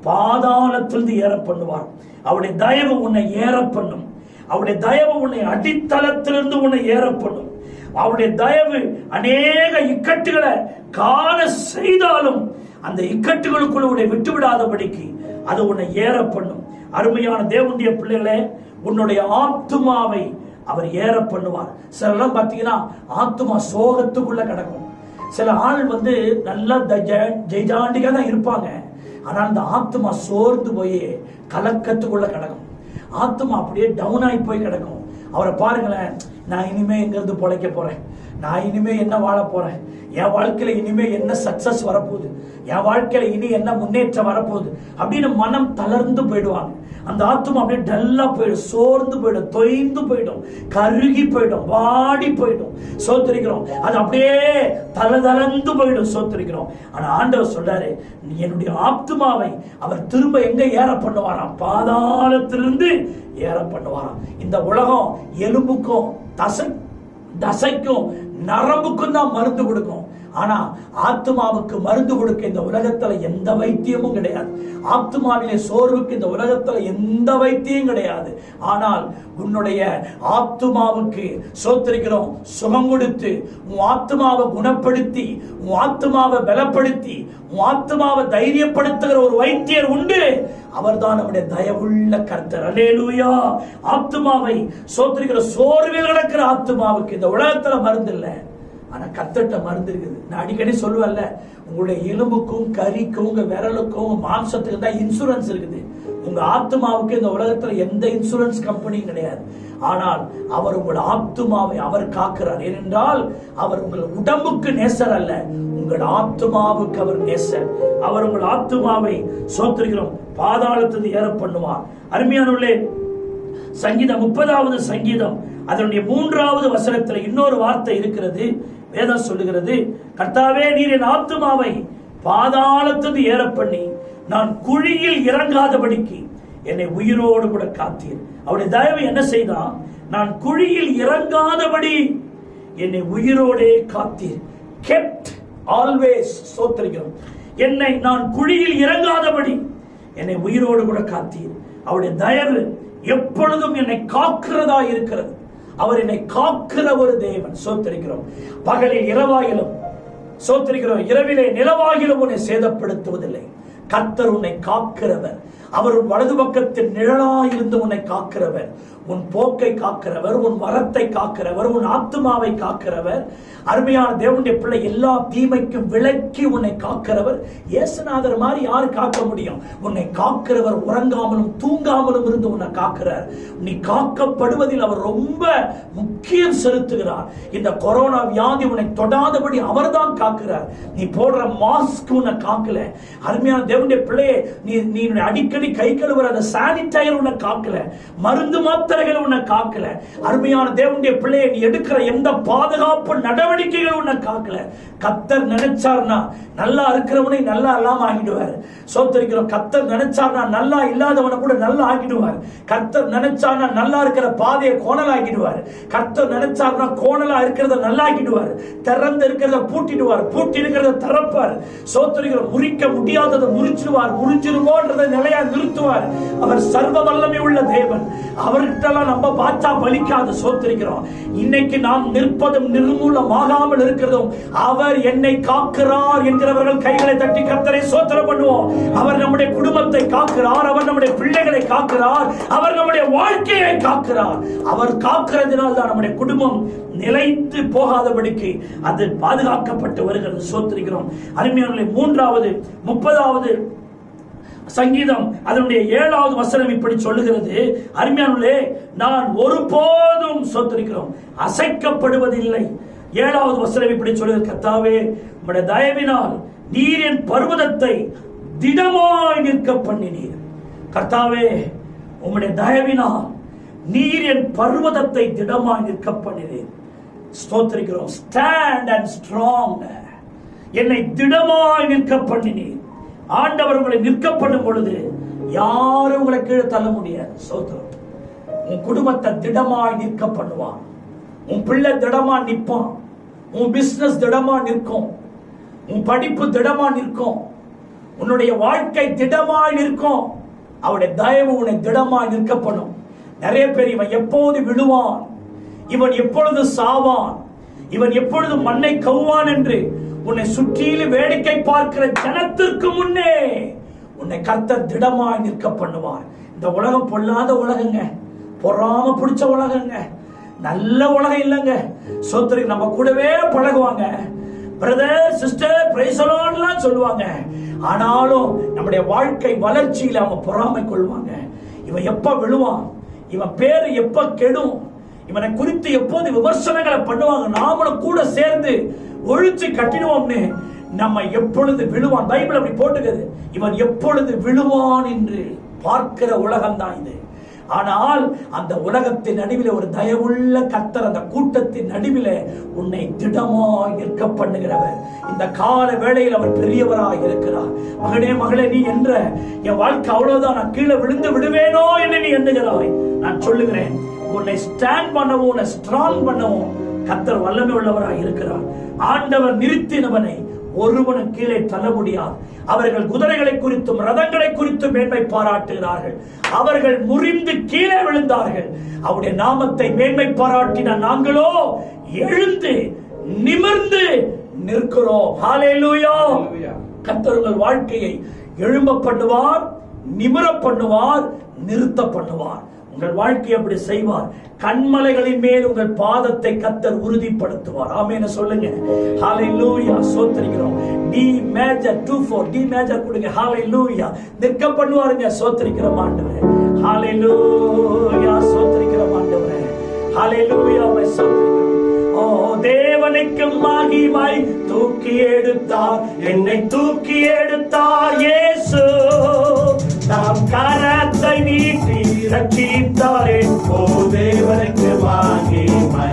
பாதாளத்திலிருந்து ஏற பண்ணுவார். அவருடைய தயவு உன்னை ஏற பண்ணும். அவருடைய தயவு உன்னை அடித்தளத்திலிருந்து உன்னை ஏற பண்ணும். அவருடைய தயவு அநேக இக்கட்டுகளை காண செய்தாலும் அந்த இக்கட்டுகளுக்குள்ள உன்னை விட்டுவிடாதபடிக்கு அது உன்னை ஏற பண்ணும். அருமையான தேவனுடைய பிள்ளைகளே, உன்னுடைய ஆத்துமாவை அவர் ஏற பண்ணுவார். சிலர்லாம் பார்த்தீங்கன்னா ஆத்துமா சோகத்துக்குள்ள கிடக்கும். சில ஆள் நல்லா ஜெய்ஜாண்டிகா தான் இருப்பாங்க, ஆனா அந்த ஆத்மா சோர்ந்து போய் கலக்கத்துக்குள்ள கிடக்கும். ஆத்மா அப்படியே டவுன் ஆகி போய் கிடக்கும். அவரை பாருங்களேன், நான் இனிமே எங்க இருந்து பொழைக்க போறேன், நான் இனிமே என்ன வாழ போறேன், என் வாழ்க்கையில இனிமே என்ன சக்சஸ் வரப்போகுது, என் வாழ்க்கையில இனி என்ன முன்னேற்றம் வரப்போகுது அப்படின்னு மனம் தளர்ந்து போயிடுவாங்க. அந்த ஆத்மா அப்படியே டல்லா போயிடும், சோர்ந்து போயிடும், தொய்ந்து போயிடும், கருகி போயிடும், வாடி போயிடும். சோத்திரிக்கிறோம், அது அப்படியே தளர்ந்து போயிடும். சோத்திரிக்கிறோம். ஆனா ஆண்டவர் சொல்றாரு, என்னுடைய ஆத்மாவை அவர் திரும்ப எங்க ஏற பண்ணுவாராம்? பாதாளத்திலிருந்து ஏற பண்ணுவாராம். இந்த உலகம் எலும்புக்கும் தசைக்கும் நரம்புக்கும் தான் மருந்து கொடுக்கும். ஆனா ஆத்மாவுக்கு மருந்து கொடுக்க இந்த உலகத்துல எந்த வைத்தியமும் கிடையாது. ஆத்மாவிலே சோர்வுக்கு இந்த உலகத்துல எந்த வைத்தியம் கிடையாது. ஆனால் உன்னுடைய ஆத்மாவுக்கு சோத்திரிக்கிறோம் சுகம் கொடுத்து, உன் ஆத்மாவை குணப்படுத்தி, உன் ஆத்மாவை பலப்படுத்தி, உன் ஆத்மாவை தைரியப்படுத்துகிற ஒரு வைத்தியர் உண்டு. அவர்தான் நம்முடைய தயவுள்ள கர்த்தர். அல்லேலூயா. ஆத்மாவை சோத்திரிக்கிற சோர்வில் கிடக்கிற ஆத்மாவுக்கு இந்த உலகத்துல மருந்து இல்லை, ஆனா கர்த்தர்ட்ட மருந்து இருக்குது. நான் அடிக்கடி சொல்லுவேன்ல, உங்களுடைய எலும்புக்கும் கறிக்கும் உங்க விரலுக்கும் மாம்சத்துக்கு தான் இன்சூரன்ஸ் இருக்குது. உங்க ஆத்மாவுக்கு இந்த உலகத்துல எந்த இன்சூரன்ஸ் கம்பெனியும் கிடையாது. ஆனால் அவர் உங்கள் ஆத்மாவை அவர் காக்கிறார். ஏனென்றால் அவர் உங்கள் உடம்புக்கு நேசர் அல்ல, உங்கள் ஆத்மாவுக்கு அவர் நேசர். அவர் உங்கள் ஆத்மாவை சோத்திரிக்கிறோம் பாதாளத்துக்கு ஏற பண்ணுவார். அருமையானவர்களே, சங்கீதம் 30வது சங்கீதம் அதனுடைய 3வது வசனத்தில் இன்னொரு வார்த்தை இருக்கிறது. வேதம் சொல்லுகிறது, கர்த்தாவே நீர் என் ஆத்துமாவை பாதாளத்துக்கு ஏற பண்ணி நான் குழியில் இறங்காதபடிக்கு என்னை உயிரோடு கூட காத்தீர். அவருடைய தயவு என்ன செய்தான்? நான் குழியில் இறங்காதபடி என்னை உயிரோடே காத்தீர். kept always. சோத்திரிக்கிறோம், என்னை நான் குழியில் இறங்காதபடி என்னை உயிரோடு கூட காத்தீர். அவருடைய தயவு எப்பொழுதும் என்னை காக்கிறதா இருக்கிறது. அவர் என்னை காக்கிற ஒரு தேவன். சோத்திரிக்கிறோம். பகலில் இரவாகிலும் சோத்திரிக்கிறோம், இரவிலே நிலவாகிலும் உன்னை சேதப்படுத்துவதில்லை. கர்த்தர் உன்னை காக்கிறவர். அவர் உன் வலது பக்கத்தில் நிழலாயிருந்து உன்னை காக்கிறவர். உன் போக்கை காக்கிறவர், உன் வரத்தை காக்கிறவர், உன் ஆத்மாவை காக்கிறவர். அருமையான தேவனுடைய பிள்ளை, எல்லா தீமைக்கும் விலக்கி உன்னை காக்கிறவர். இயேசுநாதர் மாதிரி யாரு காக்க முடியும்? உன்னை காக்கிறவர் உறங்காமலும் தூங்காமலும் இருந்து உன்னை காக்கிறார். நீ காக்கப்படுவதில் அவர் ரொம்ப முக்கியம் செலுத்துகிறார். இந்த கொரோனா வியாதி உன்னை தொடாதபடி அவர் தான் காக்கிறார். நீ போடுற மாஸ்க் உன்னை காக்கல. அருமையான தேவனுடைய பிள்ளையே, நீ அடிக்கடி கை கழுவுற அந்த சானிடைசர் உன்னை காக்கல, மருந்து மாத்திரைகள் உன்னை காக்கல. அருமையான தேவனுடைய பிள்ளையை, நீ எடுக்கிற எந்த பாதுகாப்பு நடவடிக்கைகள் உன்னை காக்கல. கர்த்தர் நினைச்சார்னா நல்லா இருக்கிறவனை நல்லா இல்லாம ஆகிடுவார். சோத்திரிக்கிறோம். கர்த்தர் நினைச்சார்னா நல்லா இல்லாதவனை கூட நல்லா ஆகிடுவார். கர்த்தர் நினைச்சார்னா நல்லா இருக்கிற பாதையை கோணல் ஆகிடுவார். கர்த்தர் நினைச்சார்னா கோணலா இருக்கிறத நல்லா ஆகிடுவார். திறந்து இருக்கிறத பூட்டிடுவார், பூட்டி இருக்கிறத திறப்பார். சோத்திரிக்கிறோம். முறிக்க முடியாததை முறிச்சிடுவார், முறிஞ்சிருமோன்றதை நிலையா நிறுத்துவார். அவர் சர்வ வல்லமை உள்ள தேவன். அவர்கிட்டலாம் நம்ம பார்த்தா பலிக்காது. சோத்திரிக்கிறோம். இன்னைக்கு நாம் நிற்பதும் நிர்மூலமாகாமல் இருக்கிறதும் அவர் என்னை காக்கிறார் என்கிறவர்கள் கைகளை தட்டி கர்த்தரை சோத்திரம் பண்ணுவோம். அவர் நம்முடைய குடும்பத்தை காக்கிறார், அவர் நம்முடைய பிள்ளைகளை காக்கிறார், அவர் நம்முடைய வாழ்க்கையை காக்கிறார். அவர் காக்கிறதுனால் தான் நம்முடைய குடும்பம் நிலைத்து போகாதபடிக்கு அது பாதுகாக்கப்பட்டு வருகிறது. சோத்திரிக்கிறோம். அருமையானவர்களே, 3வது 30வது சங்கீதம் அதனுடைய 7வது வசனம் இப்படி சொல்லுகிறது. அருமையானவர்களே, நான் ஒருபோதும் சோத்திரிக்கிறோம் அசைக்கப்படுவதில்லை. 7வது வசனம் இப்படி சொல்லுகிறது, கர்த்தாவே உம்முடைய தயவினால் நீர் என் பர்வதத்தை திடமாய் நிற்க பண்ணினீர். கர்த்தாவே உம்முடைய தயவினால் நீர் என் பர்வதத்தை திடமாய் நிற்க பண்ணினீர். ஸ்தோத்திரிக்கிறோம். Stand and strong. என்னை திடமாய் நிற்க பண்ணினீர். ஆண்டவர் உங்களை நிற்க பண்ணும் பொழுது யாரும் உங்களை கீழே தள்ள முடியாது. சோத்திரம். உன் குடும்பத்தை திடமாய் நிற்க பண்ணுவான். உன் பிள்ளை திடமா நிற்பான். உன் பிசினஸ் திடமா நிற்கும். உன் படிப்பு திடமா நிற்கும். உன்னுடைய வாழ்க்கை திடமாய் நிற்கும். அவருடைய தயவு உன்னை திடமாய் நிற்க பண்ணும். நிறைய பேர் இவன் எப்போது விழுவான், இவன் எப்பொழுது சாவான், இவன் எப்பொழுது மண்ணை கவ்வான் என்று உன்னை சுற்றிலும் வேடிக்கை பார்க்கிற ஜனத்திற்கு முன்னே உன்னை கர்த்தர் திடமாய் நிற்க பண்ணுவார். இந்த உலகம் பொல்லாத உலகங்க, பொறாம பிடிச்ச உலகங்க, நல்ல உலகம் இல்லைங்க. சோத்திரி நம்ம கூடவே பழகுவாங்க, பிரதர் சிஸ்டர் பிரைஸ் தி லார்ட்லாம் சொல்லுவாங்க. ஆனாலும் நம்முடைய வாழ்க்கை வளர்ச்சியில அவங்க பொறாமை கொள்வாங்க. இவன் எப்ப விழுவான், இவன் பேரு எப்ப கெடும், இவனை குறித்து எப்போது விமர்சனங்களை பண்ணுவாங்க, நாமளும் கூட சேர்ந்து ஒழிச்சு கட்டிடுவோம்னு நம்ம எப்பொழுது விழுவான், பைபிள் அப்படி போட்டுக்குது, இவன் எப்பொழுது விழுவான் என்று பார்க்கிற உலகம் தான் இது. ஆனால் அந்த உலகத்தின் நடுவில் ஒரு தயவுள்ள கர்த்தர் அந்த கூட்டத்தின் நடுவில் உன்னை திடமாய் நிற்க பண்ணுகிறவர். இந்த கால வேளையில் அவர் பெரியவராய் இருக்கிறார். மகனே மகளே, நீ என்ற என் வாழ்க்கை அவ்வளவுதான், நான் கீழே விழுந்து விடுவேனோ என்று நீ எண்ணுகிறாய். நான் சொல்லுகிறேன், உன்னை ஸ்டாண்ட் பண்ணவும் உன்னை ஸ்ட்ராங் பண்ணவும் கர்த்தர் வல்லமை உள்ளவராய் இருக்கிறார். ஆண்டவர் நிறுத்தினவனை ஒருவனும் கீழே தள்ள முடியாது. அவர்கள் குதிரைகளை குறித்தும் ரதங்களை குறித்தும் மேன்மை பாராட்டுகிறார்கள். அவர்கள் முறிந்து கீழே விழுந்தார்கள். அவருடைய நாமத்தை மேன்மை பாராட்டின நாங்களோ எழுந்து நிமிர்ந்து நிற்கிறோம். ஹல்லேலூயா. கர்த்தர் உங்கள் வாழ்க்கையை எழும்ப பண்ணுவார், நிமிர பண்ணுவார், நிறுத்த பண்ணுவார். உங்கள் வாழ்க்கையை அப்படி செய்வார். கண்மலைகளின் மேல் உங்கள் பாதத்தை கர்த்தர் உறுதிப்படுத்துவார். ஆமென் சொல்லுங்க. ஹல்லேலூயா. சோத்திரிக்கிறோம். டி மேஜர் 2/4 டி மேஜர் கொடுங்க. ஹல்லேலூயா. நிற்க பண்ணுவாருங்க. சோத்திரிக்கிறோம் ஆண்டவரே. ஹல்லேலூயா. சோத்திரிக்கிறோம் ஆண்டவரே. ஹல்லேலூயா. சோத்திரிக்கிறோம். ஓ தேவனுக்கு மகிமை, தூக்கி எடுத்தார் என்னை, தூக்கி எடுத்தார் இயேசு. நாம் கரத்தை நீட்டி ரட்சித்தாரே. ஓ தேவனுக்கு மகிமை.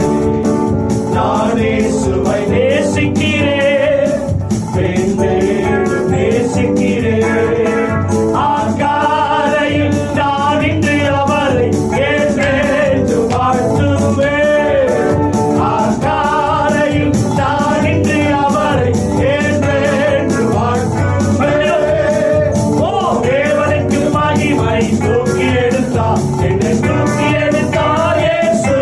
நான் இயேசுவை நேசிக்கிறேன், நேசிக்கிறேன். ஆகாரையில் நான் இன்று அவரை ஏற்று வாழ்த்துவேன். ஆகாரையில் நான் இன்று அவரை ஏற்று வாழ்த்துவேன். ஓ தேவனுக்கு மகிமை, தூக்கி எடுத்தார் என்னை, தூக்கி எடுத்தார் இயேசு.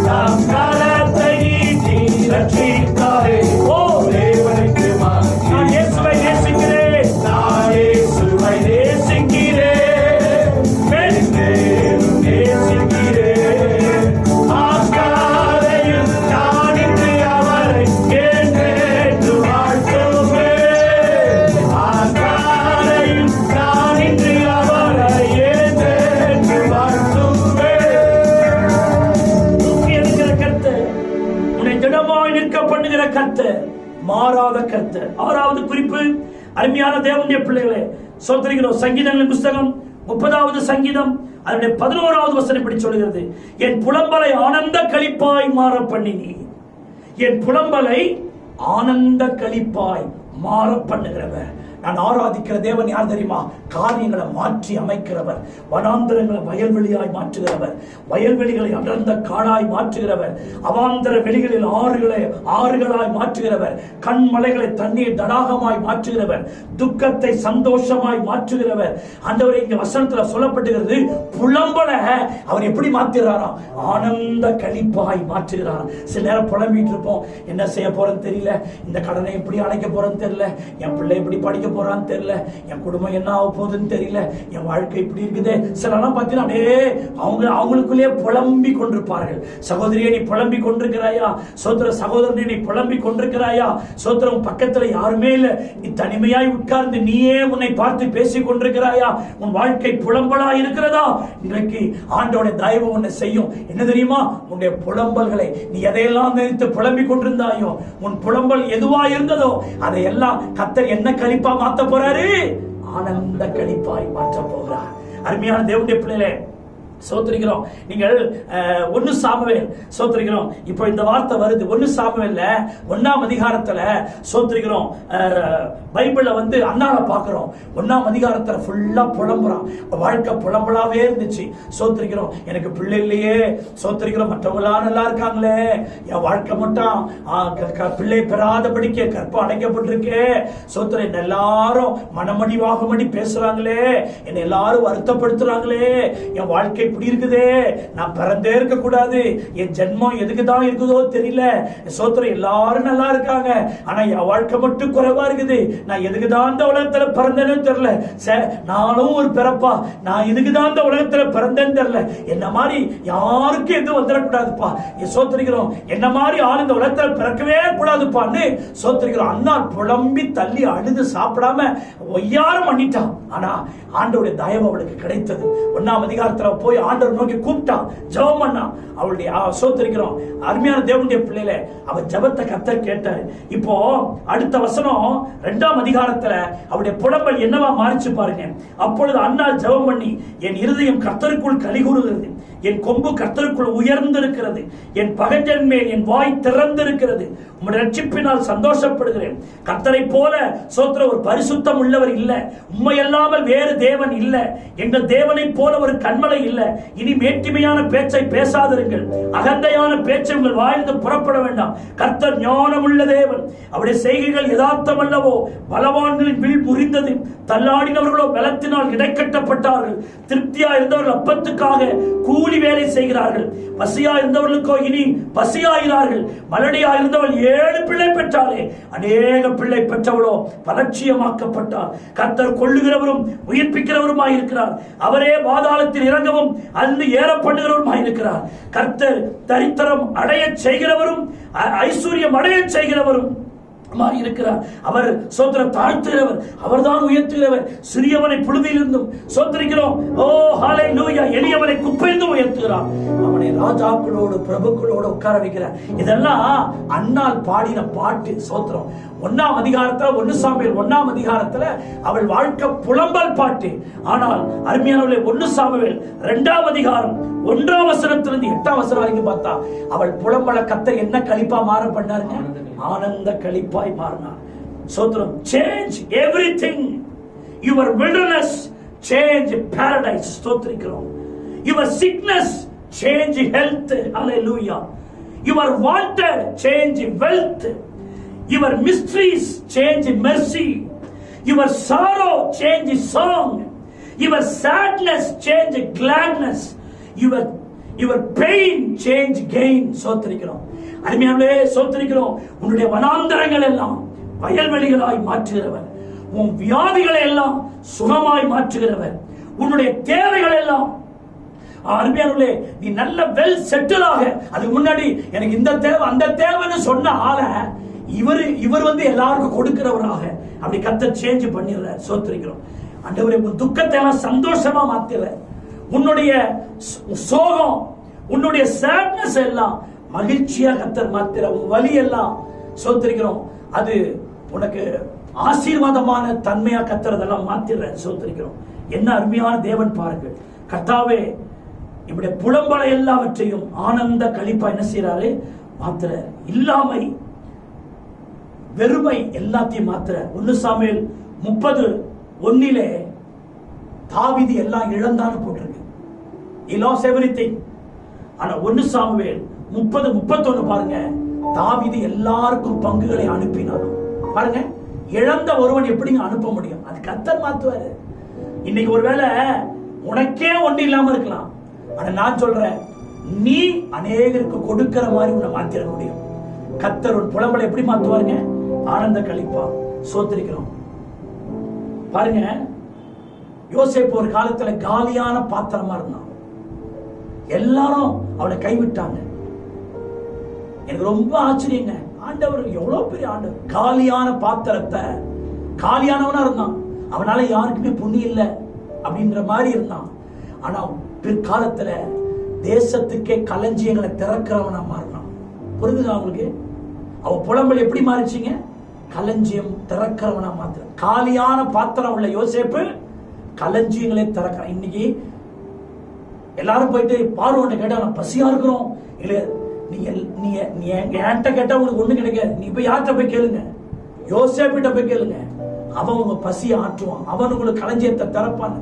நாம் கரத்தை நீட்டி ரட்சித்தாரே. ஓ தேவனுக்கு மகிமை. நான் இயேசுவை நேசிக்கிறேன், நான் இயேசுவை நேசிக்கிறேன், நேசிக்கிறேன். ஆகாரையில் நான் இன்று அவரை ஏற்று வாழ்த்துவேன். ஆகாரையில் நான் இன்று அவரை ஏற்று வாழ்த்துவேன். தூக்கி எடுக்கிற கர்த்தர், உன்னை திடமாய் நிற்க பண்ணுகிற கர்த்தர், மாறாத கர்த்தர். ஆறாவது குறிப்பு, அருமையான தேவனுடைய பிள்ளைகளே, சோத்திரிக்கிறோம். சங்கீதங்களின் புஸ்தகம் 30வது சங்கீதம் அதனுடைய 11வது வசனம் இப்படி சொல்கிறது, என் புலம்பலை ஆனந்த களிப்பாய் மாற பண்ணினி. என் புலம்பலை ஆனந்த களிப்பாய் மாற பண்ணுகிறவர். நான் ஆராதிக்கிற தேவன் யார் தெரியுமா? காரியங்களை மாற்றி அமைக்கிறவர், வனாந்தரங்களை வயல்வெளியாய் மாற்றுகிறவர், வயல்வெளிகளை அடர்ந்த காடாய் மாற்றுகிறவர், அவாந்தர வெளிகளில் ஆறுகளாய் மாற்றுகிறவர், கண்மலைகளை தண்ணீர் தடாகமாய் மாற்றுகிறவர், துக்கத்தை சந்தோஷமாய் மாற்றுகிறவர். ஆண்டவரே, இங்க வசனத்துல சொல்லப்பட்டுகிறது, புலம்பல அவர் எப்படி மாற்றுகிறாராம்? ஆனந்த களிப்பாய் மாற்றுகிறாராம். சில நேரம் புலம்பிட்டு இருப்போம், என்ன செய்ய போறேன்னு தெரியல, இந்த கடனை எப்படி அடைக்க போறேன்னு தெரியல, என் பிள்ளை எப்படி படிக்க போறான்னு தெரியல, என் குடும்பம் என்ன ஆக போகுதுன்னு தெரியல, என் வாழ்க்கை இப்படி இருக்குது. சிலலாம் பார்த்தீங்கன்னா அப்படியே அவங்களுக்குள்ளே புலம்பி கொண்டிருப்பார்கள். சகோதரியை நீ புலம்பி கொண்டிருக்கிறாயா? சோத்திர சகோதரனை நீ புலம்பி கொண்டிருக்கிறாயா? சோத்திரம் பக்கத்துல யாருமே இல்ல, நீ தனிமையாய் உட்கார்ந்து நீயே உன்னை பார்த்து பேசிக் கொண்டிருக்கிறாயா? உன் வாழ்க்கை புலம்பலா இருக்கிறதா? இன்றைக்கு ஆண்டவருடைய தயவு உன்னை செய்யும். என்ன தெரியுமா? உன்னுடைய புலம்பல்களை நீ எதையெல்லாம் நினைத்து புலம்பிக் கொண்டிருந்தாயோ, உன் புலம்பல் எதுவா இருந்ததோ அதையெல்லாம் கர்த்தர் என்ன களிப்பா மாத்த போறாரு? ஆனந்த களிப்பாய் மாற்ற போகிறார். அருமையான தேவனுடைய பிள்ளைகளே, சோத்திரிக்கிறோம். நீங்கள் 1 சாமுவேல் சோத்திரிக்கிறோம். இப்போ இந்த வார்த்தை வருது 1 சாமுவேல்ல 1ஆம் அதிகாரத்துல சோத்திரிக்கிறோம். பைபிள்ல அண்ணால பாக்குறோம். 1ஆம் அதிகாரத்துல ஃபுல்லா புலம்புறான். வாழ்க்கை புலம்பலாவே இருந்துச்சு. சோத்திரிக்கிறோம். எனக்கு பிள்ளை இல்லையே, சோத்திரிக்கிறோம். மற்றவங்களாம் நல்லா இருக்காங்களே, என் வாழ்க்கை மட்டும் பிள்ளை பெறாதபடிக்கு கற்பம் அடைக்கப்பட்டிருக்கே. சோத்திர எல்லாரும் மனமடி வாகமடி பேசுறாங்களே, என்னை எல்லாரும் வருத்தப்படுத்துறாங்களே, என் வாழ்க்கை இப்படி இருக்குதே, நான் பிறந்தே இருக்க கூடாது, என் ஜென்மம் எதுக்கு தான் இருக்குதோ தெரியல, சோத்திரம் எல்லாரும் நல்லா இருக்காங்க, ஆனா என் வாழ்க்கை மட்டும் குறைவா இருக்குது, நான் எதுக்கு தான் இந்த உலகத்துல பிறந்தேன்னு தெரியல, நானும் ஒரு பிறப்பா, நான் இதுக்கு தான் இந்த உலகத்துல பிறந்தேன்னு தெரியல, என்ன மாதிரி யாருக்கும் எதுவும் வந்துடக்கூடாதுப்பா, சோத்திரிக்கிறோம், என்ன மாதிரி ஆள் இந்த உலகத்துல பிறக்கவே கூடாதுப்பான்னு சோத்திரிக்கிறோம். அண்ணா புலம்பி தள்ளி அழுது சாப்பிடாம ஒய்யாரம் பண்ணிட்டான். ஆனா ஆண்டவருடைய தயவு அவளுக்கு கிடைத்தது. 1ஆம் அதிகாரத்துல போய் ஆண்டவர் நோக்கி கூப்பிட்டான், ஜெபம் பண்ணா. அவளுடைய சோத்திரிக்கிறோம் அருமையான தேவனுடைய பிள்ளையில அவ ஜெபத்தை கர்த்தர் கேட்டாரு. இப்போ அடுத்த வசனம் 2ஆம் அதிகாரத்துல அவருடைய புலம்பல் என்னவா மாறிச்சு பாருங்க. அப்பொழுது அன்னாள் ஜெபம் பண்ணி, என் இருதயம் கர்த்தருக்குள் கலிகூறுகிறது, என் கொம்பு கர்த்தருக்குள் உயர்ந்திருக்கிறது, என் பகைஞன் மேல் என் வாய் திறந்திருக்கிறது, உம்முடைய ரட்சிப்பினால் சந்தோஷப்படுகிறேன். கர்த்தரை போல சோத்திர ஒரு பரிசுத்தம் உள்ளவர் இல்ல, உண்மையல்லாமல் வேறு தேவன் இல்ல, எங்கள் தேவனை போல ஒரு கண்மலை இல்ல. இனி மேட்டிமையான பேச்சை பேசாதிருங்கள், அகந்தையான பேச்சை உங்கள் வாயிலிருந்து புறப்பட வேண்டாம். கர்த்தர் ஞானமுள்ள தேவன், அவருடைய செய்கைகள் யதார்த்தம் அல்லவோ. பலவான்களின் வில் முறிந்தது, தள்ளாடினவர்களோ பலத்தினால் இடைக்கட்டப்பட்டார்கள். திருப்தியா இருந்தவர்கள் அப்பத்துக்காக கூலி வேலை செய்கிறார்கள், பசியா இருந்தவர்களுக்கோ இனி பசியாகிறார்கள். மலடியா இருந்தவள் 7 பிள்ளை பெற்றாலே, அநேக பிள்ளை பெற்றவளோ பலட்சியமாக்கப்பட்டார். கர்த்தர் கொள்ளுகிறவரும் உயிர்ப்பிக்கிறவருமாய் இருக்கிறார், அவரே பாதாளத்தில் இறங்கவும் அல்லது ஏற பண்ணுகிறவருமாய் இருக்கிறார். கர்த்தர் தரித்திரம் அடைய செய்கிறவரும் ஐஸ்வர்யம் அடைய செய்கிறவரும் இருக்கிறார். அவர் சோத்திரம் தாழ்த்துகிறவர், அவர்தான் உயர்த்துகிறவர். சிறியவனை புழுதியிலிருந்தும் சோத்திரிக்கிறோம், ஓ ஹல்லேலூயா, எளியவனை குப்பையிலிருந்து உயர்த்துகிறார். அவனை ராஜாக்களோடு பிரபுக்களோடு உட்கார வைக்கிறார். இதெல்லாம் அன்னாள் பாடின பாட்டு. சோத்திரம் 1ஆம் அதிகாரத்துல 1 சாமுவேல் 1ஆம் அதிகாரத்துல அவள் வாழ்க்கை புலம்பல் பாட்டு. ஆனால் அருமையானவர்களே 1 சாமுவேல் 2ஆம் அதிகாரம் 1ஆம் வசனத்திலிருந்து 8ஆம் வசனம் வரைக்கும் பார்த்தா அவள் புலம்பல கர்த்தர் என்ன களிப்பா மாற பண்ணாருங்க? ஆனந்த களிப்பாய் மாறினார். சோத்திரம். Change everything. Your wilderness change paradise. ஸ்தோத்திரிக்கிறோம். Your sickness change health. hallelujah. Your wanted change wealth. Your mysteries change mercy. Your sorrow change song. Your sadness change gladness. Your pain change gain. சோத்திரிக்கிறோம். அருமையானவர்களே சோத்திரிக்கிறோம். உன்னுடைய வனாந்தரங்கள் எல்லாம் வயல்வெளிகளாய் மாற்றுகிறவர், உன் வியாதிகளை எல்லாம் சுகமாய் மாற்றுகிறவர், உன்னுடைய தேவைகள் எல்லாம். அருமையானவர்களே, நீ நல்ல வெல் செட்டில் ஆக, அதுக்கு முன்னாடி எனக்கு இந்த தேவை அந்த தேவைன்னு சொன்ன ஆள இவர் எல்லாருக்கும் கொடுக்கிறவராக அப்படி கர்த்தர் சேஞ்ச் பண்ணிடுறார். சோத்திரிக்கிறோம். ஆண்டவரே, உன் துக்கத்தை எல்லாம் சந்தோஷமா மாத்திர, உன்னுடைய சோகம், உன்னுடைய சேட்னஸ் எல்லாம் மகிழ்ச்சியா கர்த்தர் மாத்திர, உன் வலி எல்லாம் சோத்திரிக்கிறோம் அது உனக்கு ஆசீர்வாதமான தன்மையா கர்த்தரதெல்லாம் மாத்திர. சோத்திரிக்கிறோம். என்ன அருமையான தேவன் பாருங்கள். கர்த்தாவே, இப்படி புலம்பலை எல்லாவற்றையும் ஆனந்த களிப்பா என்ன செய்யறாரு? மாத்திர. இல்லாமை வெறுமை எல்லாத்தையும் மாத்திர. 1 சாமுவேல் 30:1 தாவீது எல்லாம் இழந்தான்னு போட்டிருக்கு. He lost everything. ஆனா 1 சாமுவேல் 30:31 பாருங்க, தாவீது எல்லாருக்கும் பங்குகளை அனுப்பினான். பாருங்க, இழந்த ஒருவன் எப்படிங்க அனுப்ப முடியும்? அது கர்த்தர் மாத்துவாரு. இன்னைக்கு ஒருவேளை உனக்கே ஒண்ணு இல்லாம இருக்கலாம், ஆனா நான் சொல்றேன், நீ அநேகருக்கு கொடுக்கிற மாதிரி உன்னை மாத்திர முடியும். கர்த்தர் ஒரு புலம்பலை எப்படி மாத்துவாருங்க? ஆனந்த களிப்பா. சோத்திரிக்கிறோம். பாருங்க, யோசேப்பு ஒரு காலத்துல காலியான பாத்திரமா இருந்தான். எல்லாரும் அவனை கைவிட்டாங்க. எனக்கு ரொம்ப ஆச்சரியங்க. ஆண்டவர் எவ்வளவு பெரிய ஆண்டவர். காலியான பாத்திரத்தை, காலியானவனா இருந்தான், அவனால யாருக்குமே புண்ணியம் இல்லை அப்படின்ற மாதிரி இருந்தான். ஆனா பிற்காலத்துல தேசத்துக்கே களஞ்சியங்களை திறக்கிறவனா மாறினான். புரிஞ்சுதா அவங்களுக்கு? அவன் புலம்பல் எப்படி மாறிச்சுங்க? களஞ்சியம் திறக்கிறவனா மாத்திர. காலியான பாத்திரம் உள்ள யோசேப்பு களஞ்சியங்களை திறக்கிறான். இன்னைக்கு எல்லாரும் போயிட்டு பார்வோன்ட்ட கேட்டா, நான் பசியா இருக்கிறோம், இல்ல நீ என்கிட்ட கேட்டா உனக்கு ஒண்ணு கிடைக்காது, நீ போய் யார்கிட்ட போய் கேளுங்க, யோசேப்பிட்ட போய் கேளுங்க, அவன் உங்க பசியை ஆற்றுவான், அவன் உங்களுக்கு களஞ்சியத்தை திறப்பான்.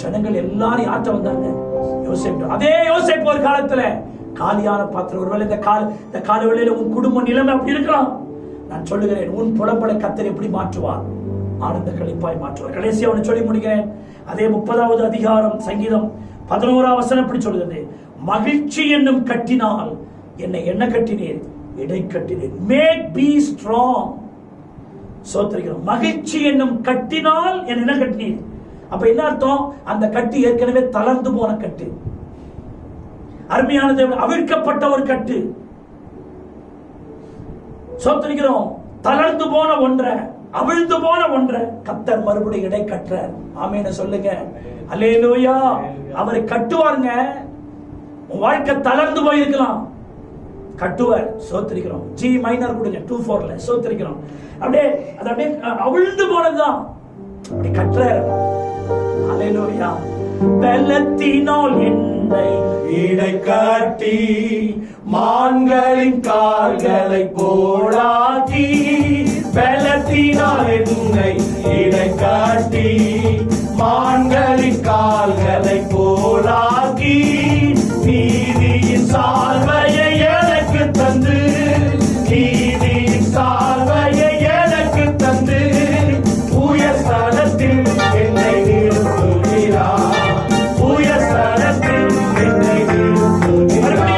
ஜனங்கள் எல்லாரும் யார்கிட்ட வந்தாங்க? யோசேப்பு. அதே யோசேப்பு ஒரு காலத்துல காலியான பாத்திரம். ஒருவேளை இந்த கால வேளையில உன் குடும்ப நிலைமை அப்படி இருக்கலாம். நான் சொல்லுகிறேன், உன் புலம்பலை கர்த்தர் எப்படி மாற்றுவார்? ஆனந்த களிப்பாய் மாற்றுவார். கடைசியா அவனை சொல்லி முடிக்கிறேன். அதே 30வது அதிகாரம் சங்கீதம் 11ஆம் வசனம் இப்படி சொல்கிறது, மகிழ்ச்சி என்னும் கட்டினால் என்னை என்ன கட்டினீர்? இடை கட்டினீர். Make be strong. சோத்திரிக்கிறோம். மகிழ்ச்சி என்னும் கட்டினால் என்ன கட்டினீர்? அப்ப என்ன அர்த்தம்? அந்த கட்டு ஏற்கனவே தளர்ந்து போன கட்டு, அருமையானது, அவிழ்க்கப்பட்ட ஒரு கட்டு. சோத்திரிக்கிறோம். தளர்ந்து போன ஒன்றை, அவிழ்ந்து போன ஒன்றை கர்த்தர் மறுபடியும் இடை கட்டுறார். ஆமென் சொல்லுங்க. அல்லேலூயா. அவரை கட்டுவாருங்க. உன் வாழ்க்கை தளர்ந்து போயிருக்கலாம், கட்டுவார். சோத்திரிக்கிறோம். ஜி மைனர் கொடுங்க 2/4ல. சோத்திரிக்கிறோம். அப்படியே அது அப்படியே அவிழ்ந்து போனதுதான் அப்படி கட்டுறார். அல்லேலூயா. பலத்தினால் என்னை இடை கட்டி மான்களின் கால்களை போடாக்கி, பலத்தினால் என்னை இடை கட்டி மான்களின் கால்களை போடாக்கி, நீதியின் சால்வையை எனக்கு தந்து, நீதியின் சால்வையை எனக்கு தந்து, உயர் ஸ்தலத்தில் என்னை நிறுத்துகிறார், உயர் ஸ்தலத்தில் என்னை நிறுத்துகிறார்.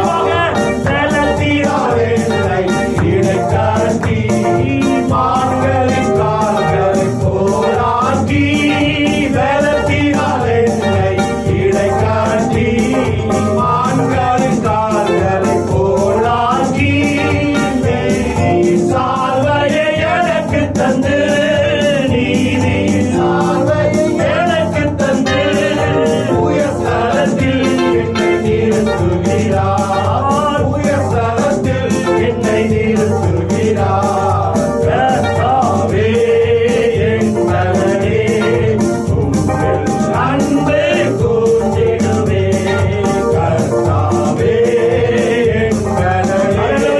பலத்தினால் என்னை இடை கட்டி மான்களின் கால்களை போடாக்கி, பலத்தினால் என்னை இடை கட்டி மான்களின் கால்களை போடாக்கி, நீதியின் சால்வையை எனக்கு தந்து, நீதியின் சால்வையை எனக்கு தந்து, உயர் ஸ்தலத்தில் என்னை நிறுத்துகிறார், உயர் ஸ்தலத்தில் என்னை நிறுத்துகிறார். கர்த்தாவே என் பலனே, உங்கள் அன்பு கூர்ந்திடுவே. கர்த்தாவே என் பலனே,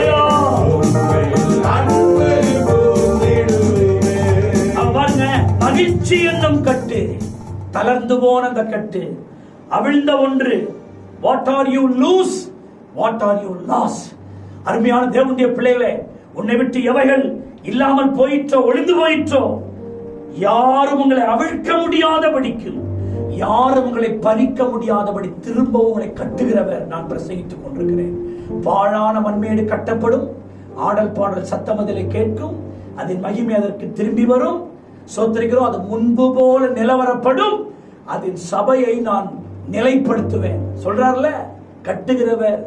உங்கள் அன்பு கூர்ந்திடுவே. பாருங்க, மகிழ்ச்சி என்னும் கட்டு, தளர்ந்து போன அந்த கட்டு, அவிழ்ந்த ஒன்று. What are you loose, what are you loss. அருமையான தேவனுடைய பிள்ளைகளே, உன்னை விட்டு எவைகள் இல்லாமல் போயிற்றோ, ஒளிந்து போயிற்றோ, யாரும் உங்களை அவிழ்க்க முடியாதபடிக்கு, யாரும் உங்களை பறிக்க முடியாதபடி திரும்ப உங்களை கட்டுகிறவர் நான் பிரசங்கித்துக் கொண்டிருக்கிறேன். பாழான மண்மேடு கட்டப்படும், ஆடல் பாடல் சத்தம் அதிலே கேட்கும், அதன் மகிமை அதற்கு திரும்பி வரும். சோத்திரிக்கிறோம். அது முன்பு போல நிலவரப்படும், அதன் சபையை நான் நிலைப்படுத்துவேன் சொல்றார்ல கட்டுகிறவர்.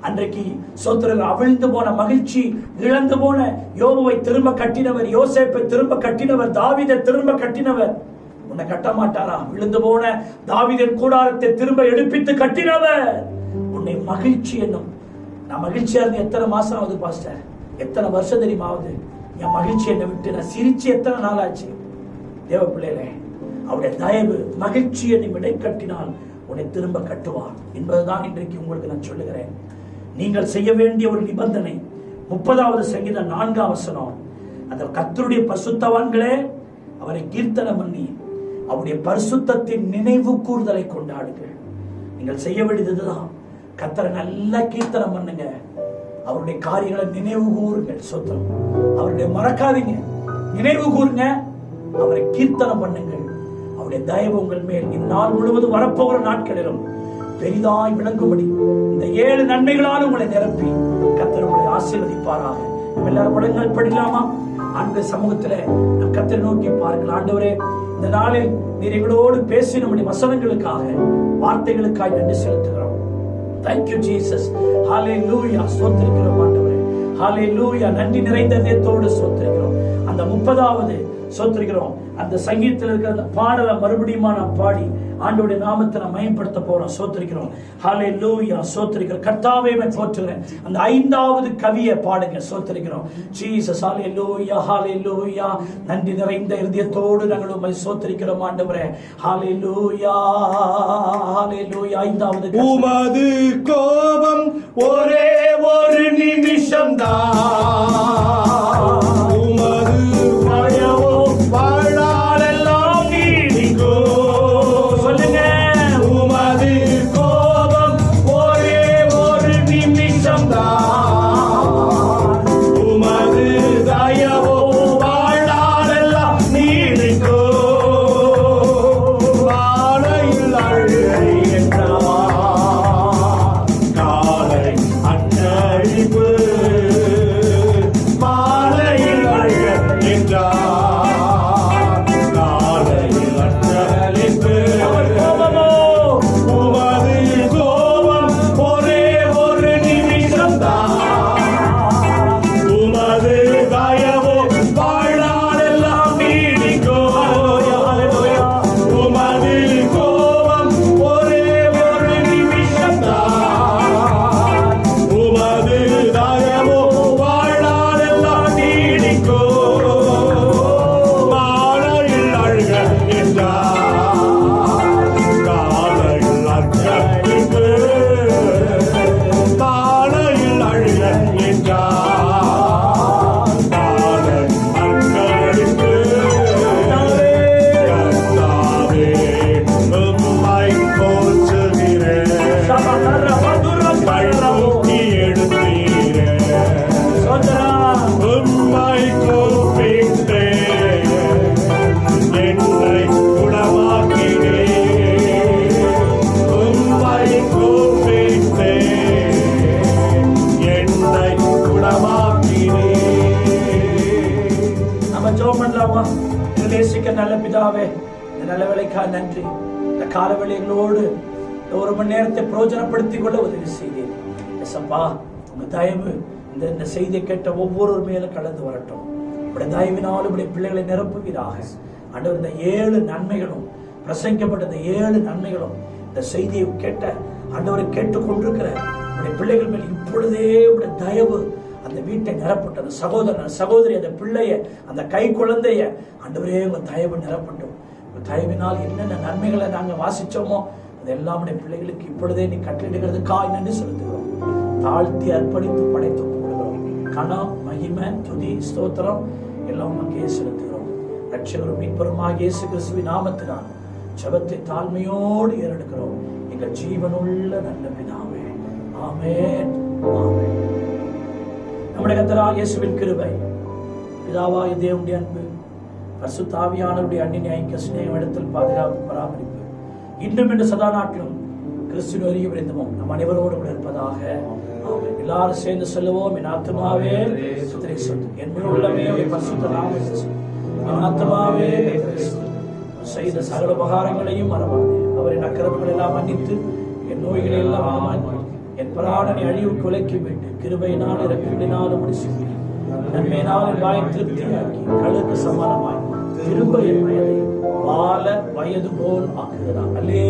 அன்றைக்கு சோத்திரர்கள் அவிழ்ந்து போன மகிழ்ச்சி, இழந்து போன யோபுவை திரும்ப கட்டினவர், யோசேப்பை திரும்ப கட்டினவர், தாவீதை திரும்ப கட்டினவர். உன்னை கட்ட மாட்டாரா? விழுந்து போன தாவீதின் கூடாரத்தை திரும்ப எடுப்பித்து கட்டினவர். உன்னை மகிழ்ச்சி என்னும், நான் மகிழ்ச்சியா இருந்து எத்தனை மாசம் ஆகுது பாஸ்டர், எத்தனை வருஷம் தெரியுமா ஆகுது? என் மகிழ்ச்சி என்னை விட்டு நான் சிரிச்சு எத்தனை நாள் ஆச்சு? தேவ பிள்ளைகளே, அவருடைய தயவு மகிழ்ச்சி என்னை விடை கட்டினால் உன்னை திரும்ப கட்டுவார் என்பதுதான் இன்றைக்கு உங்களுக்கு நான் சொல்லுகிறேன். நீங்கள் செய்ய வேண்டிய ஒரு நிபந்தனை 30வது சங்கீதம் 4ஆம் வசனம். அந்த கர்த்தருடைய பரிசுத்தவான்களே அவரை கீர்த்தனம் பண்ணி அவருடைய பரிசுத்தத்தின் நினைவு கூர்தலை கொண்டாடுங்கள். நீங்கள் செய்ய வேண்டியதுதான், கர்த்தரை நல்லா கீர்த்தனம் பண்ணுங்க, அவருடைய காரியங்களை நினைவு கூறுங்கள். சொத்தம் அவருடைய மறக்காதீங்க, நினைவு கூறுங்க, அவரை கீர்த்தனம் பண்ணுங்கள். அவருடைய தயவு உங்கள் மேல் இந்நாள் முழுவதும் வரப்போகிற நாட்களிலும் பெரிதாய் விளங்கும்படி இந்த 7 நன்மைகளால் உங்களை நிரப்பி கர்த்தர் உங்களை ஆசீர்வதிப்பாராக. நம்ம எல்லாரும் படங்கள் படிக்கலாமா? அன்பு சமூகத்திலே நம் கர்த்தரை நோக்கி பாருங்கள். ஆண்டவரே, இந்த நாளில் நீர் எங்களோடு பேசி நம்முடைய வசனங்களுக்காக, வார்த்தைகளுக்காக நன்றி செலுத்துகிறோம். Thank you Jesus. Hallelujah. ஸ்தோத்திரிக்கிறோம் ஆண்டவரே. Hallelujah. நன்றி நிறைந்த இதயத்தோடு ஸ்தோத்திரிக்கிறோம். அந்த 30வது ஸ்தோத்திரிக்கிறோம். அந்த சங்கீதத்தில் இருக்கிற அந்த பாடலை மறுபடியும் நான் பாடி ஆண்டவருடைய நாமத்தை நான் மகிமைப்படுத்த போறோம். ஸ்தோத்திரிக்கிறோம். ஹல்லேலூயா. ஸ்தோத்திரிக்கிறோம். கர்த்தாவே நான் போற்றுகிறேன். அந்த 5வது கவியை பாடுங்க. ஸ்தோத்திரிக்கிறோம். ஜீசஸ். ஹல்லேலூயா. ஹல்லேலூயா. நன்றி நிறைந்த இதயத்தோடு நாங்கள் உம்மை ஸ்தோத்திரிக்கிறோம் ஆண்டவரே. ஹல்லேலூயா. ஹல்லேலூயா. 5வது உமது கோபம் ஒரே ஒரு நிமிஷம் தான், உமது பயவோ வாழ்நாளெல்லாம் நீடிக்கும். சொல்லுங்க. உமது கோபம் ஒரே ஒரு நிமிஷம் தான், உமது தயவோ வாழ்நாளெல்லாம் நீடிக்கும். வாழையில் அழுகை என்றால் நன்றி. இந்த காலவெளி எங்களோடு இந்த 1 மணி நேரத்தை பிரயோஜனப்படுத்திக் கொள்ள உதவி செய்தேன். எசப்பா, உங்க தயவு இந்த செய்தியை கேட்ட ஒவ்வொரு மேலும் கடந்து வரட்டும். உடைய தயவினாலும் உடைய பிள்ளைகளை நிரப்புவீராக. ஆண்டவர், இந்த 7 நன்மைகளும் பிரசங்கிக்கப்பட்ட இந்த 7 நன்மைகளும் இந்த செய்தியை கேட்ட ஆண்டவரை கேட்டுக்கொண்டிருக்கிற உடைய பிள்ளைகள் மேல் இப்பொழுதே உடைய தயவு அந்த வீட்டை நிரப்பட்டும். அந்த சகோதரன் சகோதரி, அந்த பிள்ளைய, அந்த கை குழந்தைய ஆண்டவரே உங்க தயவு நிரப்பட்டும். உங்க தயவினால் என்னென்ன நன்மைகளை நாங்கள் வாசிச்சோமோ அதெல்லாம் உடைய பிள்ளைகளுக்கு இப்பொழுதே நீ கட்டளிடுகிறதுக்காய் நன்றி செலுத்துகிறோம். தாழ்த்தி அர்ப்பணித்து படைத்து போடுகிறோம். கணம், மகிமை, துதி, ஸ்தோத்திரம் எல்லாம் அங்கே செலுத்துகிறோம். ரட்சகரும் மீட்பருமாகிய இயேசு கிறிஸ்துவின் நாமத்தினால் ஜெபத்தை தாழ்மையோடு ஏறெடுக்கிறோம். எங்கள் ஜீவனுள்ள நல்ல பிதாவே, ஆமென், ஆமென். நம்முடைய கர்த்தராகிய இயேசுவின் கிருபை, பிதாவாகிய தேவனுடைய அன்பு, பரிசுத்த ஆவியானவருடைய அன்பின் ஐக்கிய சிநேகம், இடத்தில் பாதுகாப்பு, பராமரிப்பு இன்றும் என்று சதா நாட்களும் கிறிஸ்துவின் அருகே விரைந்தமும் நம் அனைவரோடு கூட இருப்பதாக. ஆமென். எல்லாரும் சேர்ந்து சொல்லுவோம். என் ஆத்துமாவே கர்த்தரை ஸ்தோத்திரி, என் முழு உள்ளமே அவருடைய பரிசுத்த நாமத்தை ஸ்தோத்திரி. என் ஆத்துமாவே கர்த்தரை ஸ்தோத்திரி. செய்த சகல உபகாரங்களையும் மறவாதே. அவரின் அக்கிரமங்களை எல்லாம் மன்னித்து என் நோய்களை எல்லாம் மாற்றி என் பிராணனை அழிவுக்கு விலக்கி விட்டு கிருபையினால் இரக்கங்களினாலும் முடிச்சு நன்மையினால் என் வாயை திருப்தியாக்கி கழுகு சமானமாய் திரும்ப என் வயதை வாழ வயது போல் ஆக்குகிறார். அல்லே